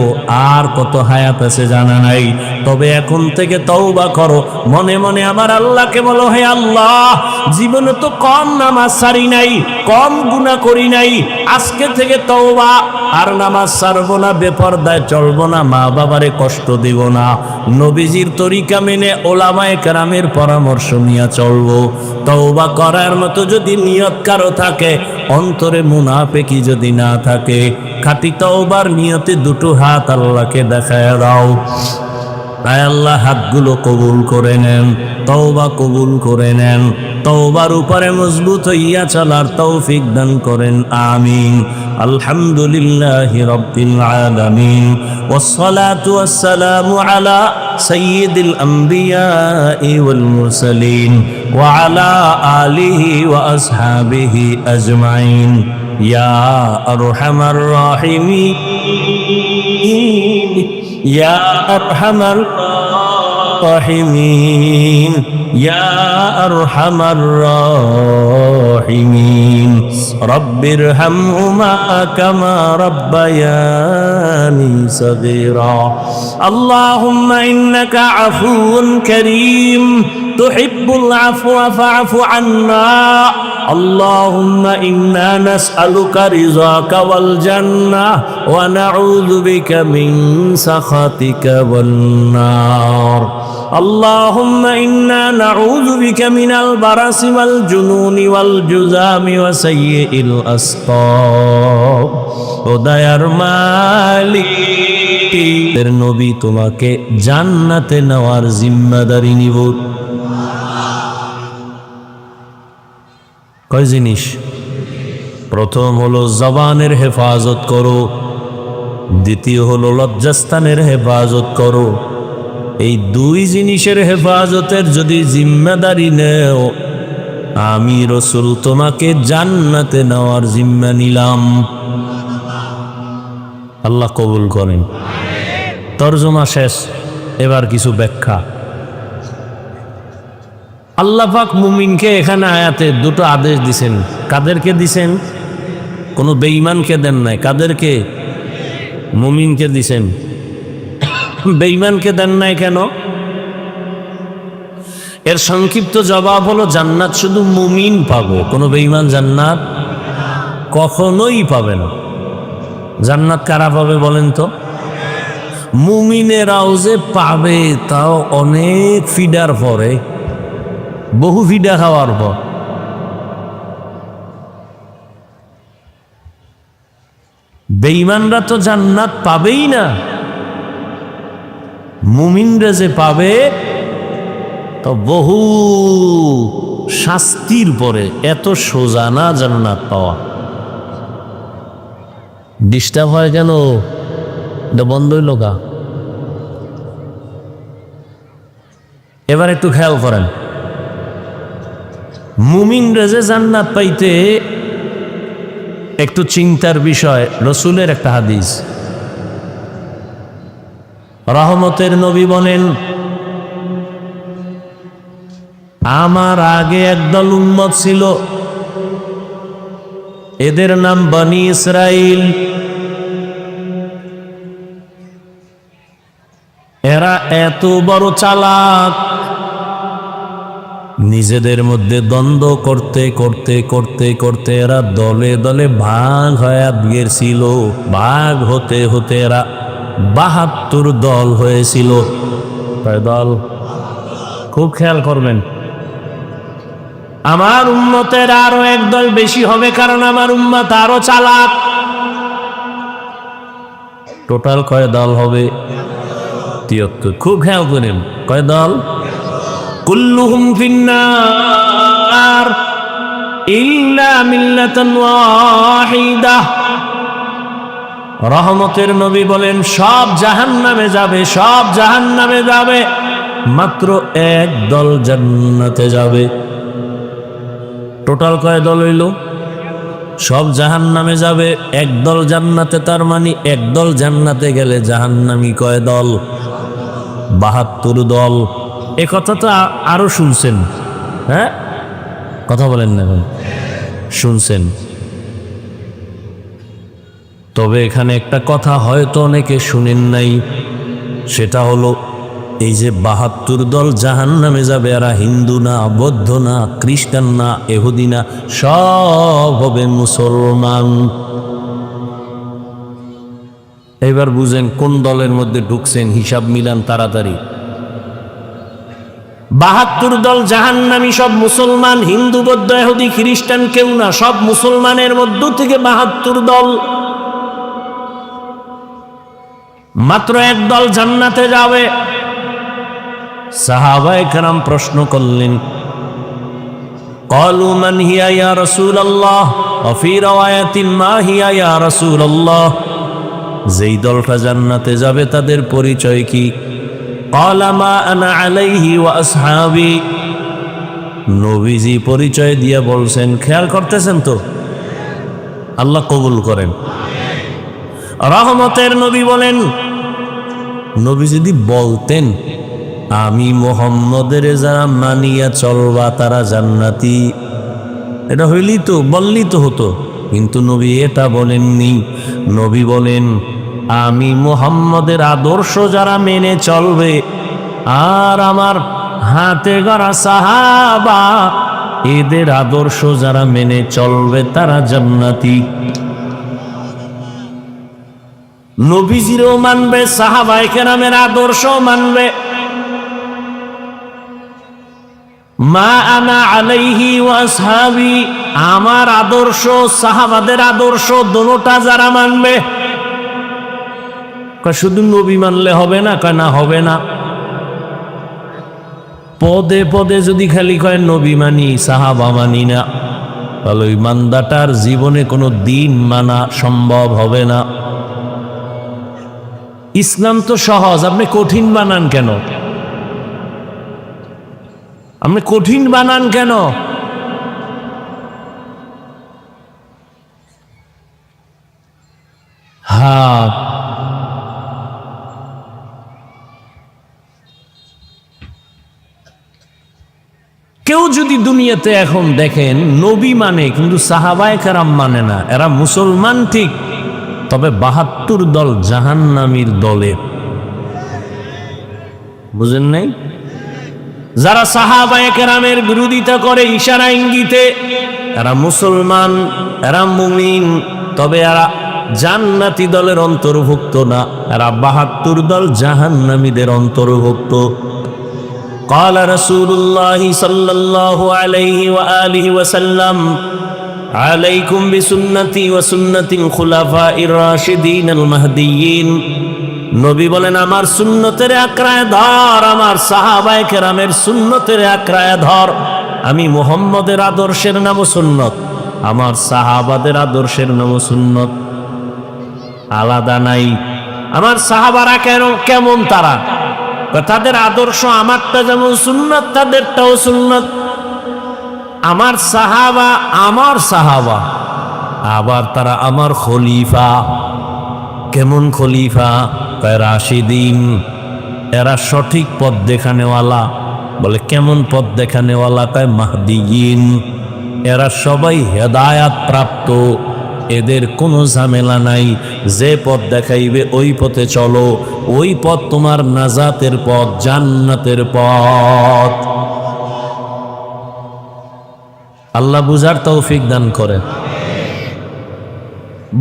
আর কত হায়াত আছে জানা নাই, তবে এখন থেকে তওবা করো। মনে মনে আমার আল্লাহকে বলো, হে আল্লাহ, জীবনে তো কম নামাজ ছাড়ি নাই, কম গুনাহ করি নাই, আজকে থেকে তওবা, আর নামাজ ছাড়বো না, বেপরদায় চলবো না, মা বাবারে কষ্ট দিব না, নবীজির তরিকা মেনে ওলামায়ে কেরামের পরামর্শ নিয়ে চলবো। তওবা করার মতো যদি নিয়ত কারো থাকে, অন্তরে মুনাফিকি যদি না থাকে, খাঁটি তওবার নিয়তে দুটো হাত আল্লাহকে দেখায় দাও। তাই আল্লাহ হাতগুলো কবুল করে নেন, তওবা কবুল করে নেন। তওবার উপরে মজবুত হইয়া চলার তৌফিক দান করেন, আমিন। আলহামদুলিল্লাহি রাব্বিল আলামিন, ওয়াসসালাতু ওয়াসসালামু আলা সাইয়্যিদিল আমবিয়াই ওয়াল মুরসালিন ওয়া আলা আলিহি ওয়া আসহাবিহি আজমাইন। ইয়া আরহামার রাহিমিন, ইয়া আরহামার রাহিমিন, ইয়া আরহামার রাহিমিন। রব্বিরহামহুমা কামা রাব্বায়ানি সগীরা। আল্লাহুম্মা ইন্নাকা আফুউন কারীম, তুহিব্বুল আফওয়া ফা'ফু আন্না। আল্লাহুম্মা ইন্না নাসআলুকা রিযাকা ওয়াল জান্নাহ ওয়া নাউযু বিকা মিন সাখাতিকা ওয়ান নার। আল্লাহুম্মা ইন্না নাউযু বিকা মিনাল বারাসি ওয়াল জুনুনি ওয়াল জুযামি ওয়া সাইয়্যিল আসকাম। ও দয়ার মালিক, এর নবী তোমাকে জান্নাতে নেওয়ার জিম্মাদারি নিব। কয় জিনিস? প্রথম হলো জবানের হেফাজত করো, দ্বিতীয় হলো লজ্জাস্থানের হেফাজত করো। এই দুই জিনিসের হেফাজতের যদি জিম্মাদারি নেও, আমি রসুল তোমাকে জান্নাতে নেওয়ার জিম্মা নিলাম। আল্লাহ কবুল করেন। তরজমা শেষ, এবার কিছু ব্যাখ্যা। আল্লাহ পাক মুমিনকে এখানে আয়াতে দুটো আদেশ দিছেন। কাদেরকে দিছেন? কোনো বেঈমানকে দেন নাই। কাদেরকে? মুমিনকে দিছেন। বেঈমানকে দেন নাই কেন? এর সংক্ষিপ্ত জবাব হলো, জান্নাত শুধু মুমিন পাবে, কোনো বেঈমান জান্নাত কখনোই পাবে না। জান্নাত কারা পাবে বলেন তো? মুমিনেরাও যে পাবে, তাও অনেক ফিডার পরে, বহু ফিডা খাওয়ার পর। বেঈমানরা তো জান্নাত পাবেই না, মুমিনরা যে পাবে তো বহু শাস্তির পরে এত সোজা না জান্নাত পাওয়া। ডিস্টার্ব হয় কেন? এটা বন্ধ হইল গা। এবার একটু খেয়াল করেন, মুমিনরা যে জান্নাত পাইতে একটু চিন্তার বিষয়। রসুলের একটা হাদিস, রহমতের নবী বলেন, আমার আগে একদল উম্মত ছিল, এদের নাম বনি ইসরাইল। এরা এত বড় চালাক, নিজেদের মধ্যে দ্বন্দ্ব করতে করতে করতে করতে এরা দলে দলে ভাগ হয়ে গেছিল। ভাগ হতে হতে এরা ৭২ দল হয়েছিল। কয় দল? খুব খেয়াল করবেন। আমার উম্মতের আরো একদল বেশি হবে, কারণ আমার উম্মত আরো চালাক। টোটাল কয় দল হবে? ৭৩। খুব খেয়াল করেন, কয় দল? কুল্লুহুম ফিন্নার ইল্লা মিল্লাতান ওয়াহিদা। রহমতের নবী বলেন, সব জাহান্নামে যাবে, সব জাহান্নামে যাবে, মাত্র এক দল জান্নাতে যাবে। টোটাল কয় দল হইল? সব জাহান্নামে যাবে, এক দল জান্নাতে। তার মানে এক দল জান্নাতে গেলে জাহান্নামী কয় দল? ৭২ দল। এ কথা তো আরো শুনছেন, হ্যাঁ? কথা বলেন না, শুনছেন। তবে এখানে একটা কথা হয়তো অনেকে শুনেন নাই, সেটা হলো এই যে ৭২ দল জাহান্নামে যাবে, এরা হিন্দু না, বৌদ্ধ না, খ্রিস্টান না, ইহুদি না, সব হবে মুসলমান। এবার বুঝেন কোন দলের মধ্যে ঢুকছেন, হিসাব মিলান তাড়াতাড়ি। ৭২ দল জাহান্নামী, সব মুসলমান, হিন্দু, বৌদ্ধ, ইহুদি, খ্রিস্টান কেউ না, সব মুসলমানের মধ্য থেকে ৭২ দল। মাত্র এক দল জান্নাতে যাবে। সাহাবায়ে কেরাম প্রশ্ন করলেন, ক্বালু মান হিয়া ইয়া রাসূলুল্লাহ ওয়া ফি রাওয়ায়াতিন মা হিয়া ইয়া রাসূলুল্লাহ। যেই দলটা জান্নাতে যাবে তাদের পরিচয় কি? ক্বালা মা আনা আলাইহি ওয়া আসহাবি। নবীজি পরিচয় দিয়ে বলছেন, খেয়াল করতেছেন তো? আল্লাহ কবুল করেন। রহমতের নবী বলেন, নবী যদি বলতেন আমি মুহাম্মদের যারা মানিয়া চলবা তারা জান্নাতি, এটা হইলি তো, বললি তো হতো। কিন্তু নবী এটা বলেননি। নবী বলেন, আমি মুহাম্মদের আদর্শ যারা মেনে চলবে আর আমার হাতে গড়া সাহাবা এদের আদর্শ যারা মেনে চলবে তারা জান্নাতি। নবীজিরও মানবে, সাহাবায়ে কেরামের আদর্শ মানবে। মা আনা আলাইহি ওয়া আসহাবি, আমার আদর্শ, সাহাবাদের আদর্শ, দোনোটা যারা মানবে। শুধু নবী মানলে হবে না? কয় না, হবে না। পদে পদে যদি খালি কয় নবী মানি, সাহাবা মানি না, তাহলে ওই মান্দাটার জীবনে কোনো দিন মানা সম্ভব হবে না। ইসলাম তো সহজ, আপনি কঠিন বানান কেন? আপনি কঠিন বানান কেন? হ্যাঁ, কেউ যদি দুনিয়াতে এখন দেখেন নবী মানে কিন্তু সাহাবায়ে কেরাম মানে না, এরা মুসলমান ঠিক, তবে ৭২ দল জাহান্নামীর দলে। বুঝেন নাই? যারা সাহাবায়ে কেরামের বিরোধিতা করে ইশারা ইঙ্গিতে, এরা মুসলমান, এরা মুমিন, তবে এরা জান্নাতি দলের অন্তর্ভুক্ত না, এরা ৭২ দল জাহান্নামীদের অন্তর্ভুক্ত। قال رسول الله صلى الله عليه وآله وسلم عليكم بسنتي وسنة الخلفاء الراشدين المهديين। নবী বলেন, আমার সুন্নতের আঁকড়ায় ধর, আমার সাহাবায়ে কেরামের সুন্নতের আঁকড়ায় ধর। আমি মুহাম্মদের আদর্শের নামও সুন্নত, আমার সাহাবাদের আদর্শের নামও সুন্নত, আলাদা নাই। আমার সাহাবারা কেমন তারা? তাদের আদর্শ আমারটা যেমন সুন্নত, তাদেরটাও সুন্নত। আমার সাহাবা আবার তারা আমার খলিফা। কেমন খলিফা? রাশিদিন, এরা সঠিক পথ দেখানেওয়ালা। বলে কেমন পথ দেখানেওয়ালা? কয় মাহদিয়িন। এরা সবাই হেদায়াত প্রাপ্ত, এদের কোনো ঝামেলা নাই। যে পথ দেখাইবে ওই পথে চলো, ওই পথ তোমার নাজাতের পথ, জান্নাতের পথ। আল্লাহ বুঝার তৌফিক দান করেন।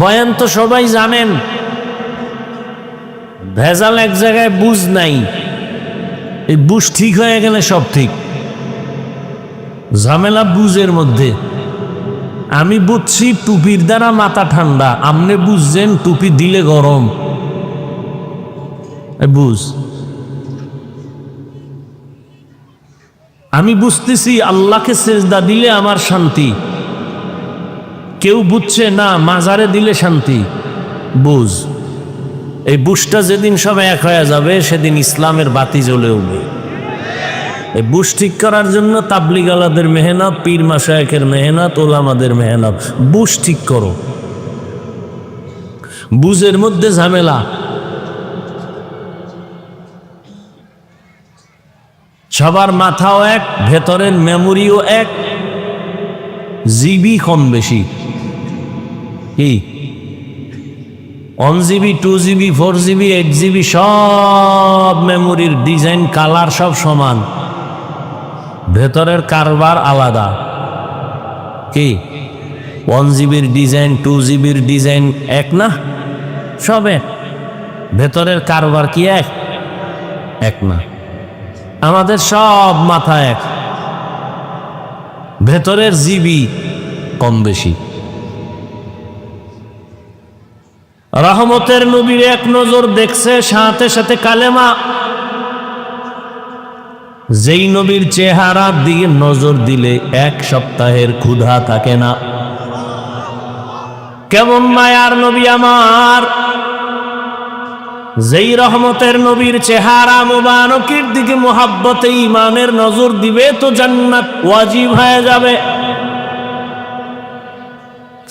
বয়ান তো সবাই জানেন, ভেজাল এক জায়গায় বুঝ নাই। এই বুঝ ঠিক হয়ে গেলে সব ঠিক। ঝামেলা বুঝের মধ্যে। আমি বুঝছি টুপির দ্বারা মাথা ঠান্ডা, আপনি বুঝছেন টুপি দিলে গরম। বুঝ। আমি বুঝতেছি আল্লাহকে সেজদা দিলে আমার শান্তি, কেউ বুঝছে না মাজারে দিলে শান্তি। বুঝ। এই বুঝটা যেদিন সব এক হয়ে যাবে সেদিন ইসলামের বাতি জ্বলে উঠবে। এই বুঝ ঠিক করার জন্য তাবলিগালাদের মেহনত, পীর মাশায়েখের মেহনত, ওলামাদের মেহনত। বুঝ ঠিক করো। বুঝের মধ্যে ঝামেলা। সবার মাথাও এক, ভেতরের মেমোরিও এক, জিবি কম বেশি। কি 1 GB 2 GB 4 GB 8 GB সব মেমোরির ডিজাইন কালার সব সমান, ভেতরের কারবার আলাদা। কি 1 GBর ডিজাইন 2 GBর ডিজাইন এক না? সব এক। ভেতরের কারবার কি এক না? আমাদের সব মাথা এক, ভেতরের জিবি কম বেশি। রহমতের নবীর এক নজর দেখছে, সাথে সাথে কালেমা। যেই নবীর চেহারা দিকে নজর দিলে 1 সপ্তাহের ক্ষুধা থাকে না। কেমন মায়ার নবী আমার! যেই রহমতের নবীর চেহারা মুবারকের দিকে মুহাব্বতে ঈমানের নজর দিবে তো জান্নাত ওয়াজিব হয়ে যাবে।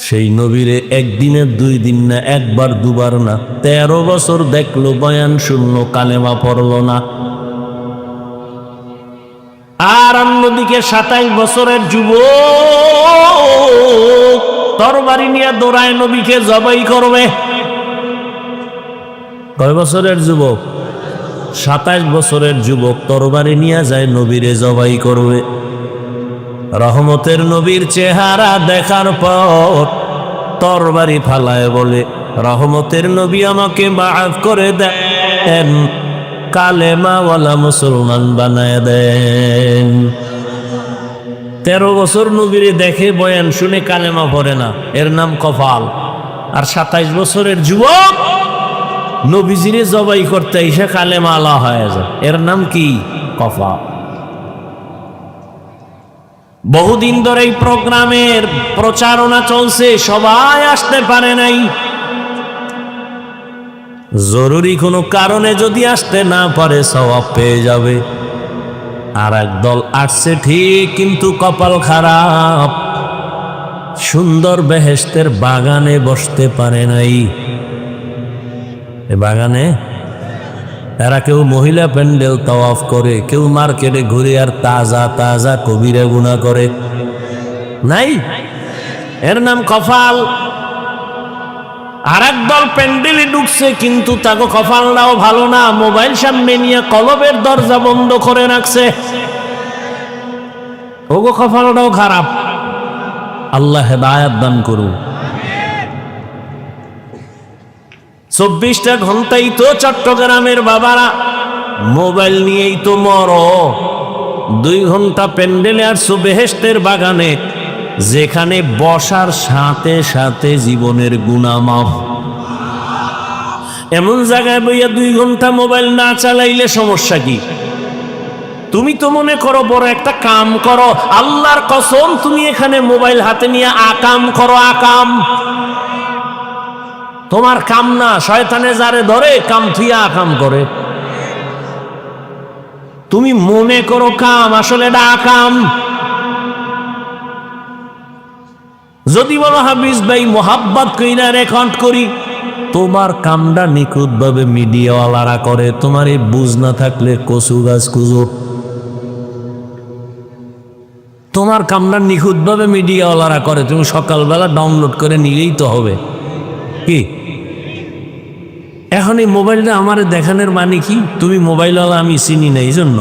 সেই নবীরে একদিনের 2 দিন না, একবার দুবার না, 13 বছর দেখলো, বয়ান শুনলো, কালেমা পড়লো না। আর অন্যদিকে 27 বছরের যুবক তরবারি নিয়ে দৌড়ায় নবীকে জবাই করবে। কয় বছরের যুবক? 27 বছরের যুবক তরবারি নিয়ে যায় নবীরে জবাই করবে। রহমতের নবীর চেহারা দেখার পর তরবারি ফালায় বলে, রহমতের নবী আমাকে মাফ করে দেন, কালেমাওয়ালা মুসলমান বানায় দেন। 13 বছর নবীরে দেখে, বয়ান শুনে কালেমা পড়ে না, এর নাম কপাল। আর 27 বছরের যুবক নবীজিরে জবাই করতে এসে কালেমা আলা হয়ে যায়, এর নাম কি? কপাল। বহুদিন ধরে এই প্রোগ্রামের প্রচারণা চলছে, সবাই আসতে পারে নাই। জরুরি কোনো কারণে যদি আসতে না পারে সওয়াব পেয়ে যাবে। আর একদল আসছে ঠিক, কিন্তু কপাল খারাপ, সুন্দর বেহেশতের বাগানে বসতে পারে নাই। এ বাগানে এরা কেউ মহিলা প্যান্ডেল তাওয়াফ করে, কেউ মার্কেটে ঘুরে আর তাজা তাজা কবিরা গুনাহ করে। নাই, এর নাম কপাল। আর একদল প্যান্ডেলে ঢুকছে, কিন্তু তাকে কপালটাও ভালো না, মোবাইল সামনে নিয়ে কলবের দরজা বন্ধ করে রাখছে, ওগো কপালটাও খারাপ। আল্লাহ হেদায়েত দান করুন। 24টা ঘন্টাই তো চট্টগ্রামের বাবারা মোবাইল নিয়েই তো মরো। 2 ঘন্টা প্যান্ডেলে আর বেহেশতের বাগানে, যেখানে বসার সাথে সাথে জীবনের গুনাহ মাফ। এমন জায়গায় বইয়া 2 ঘন্টা মোবাইল না চালাইলে সমস্যা কি? তুমি তো মনে করো বড় একটা কাম করো, আল্লাহর কসম তুমি এখানে মোবাইল হাতে নিয়ে আকাম করো, আকাম। তোমার কাম না, শয়তানে যারে ধরে কাম থুইয়া আকাম করে। তুমি মনে করো কাম, আসলে এটা আকাম। যদি বলো হাফিজ ভাই মোহাব্বত কইরা রেকর্ড করি, তোমার কামটা নিখুঁত ভাবে মিডিয়াওয়ালারা করে, তোমার এই বুঝ না থাকলে কচু গাছ কুজো। তোমার কামটা নিখুঁত ভাবে মিডিয়াওয়ালারা করে, তুমি সকালবেলা ডাউনলোড করে নিলেই তো হবে। কি এখন এই মোবাইলটা আমার দেখানোর মানে কি? তুমি মোবাইলওয়ালা আমি চিনি না, এই জন্য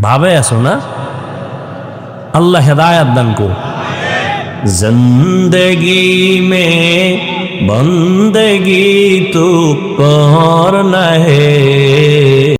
ভাবে আছো না? আল্লাহ হেদায়াত দান কো। जिंदगी में बंदगी तू करना है।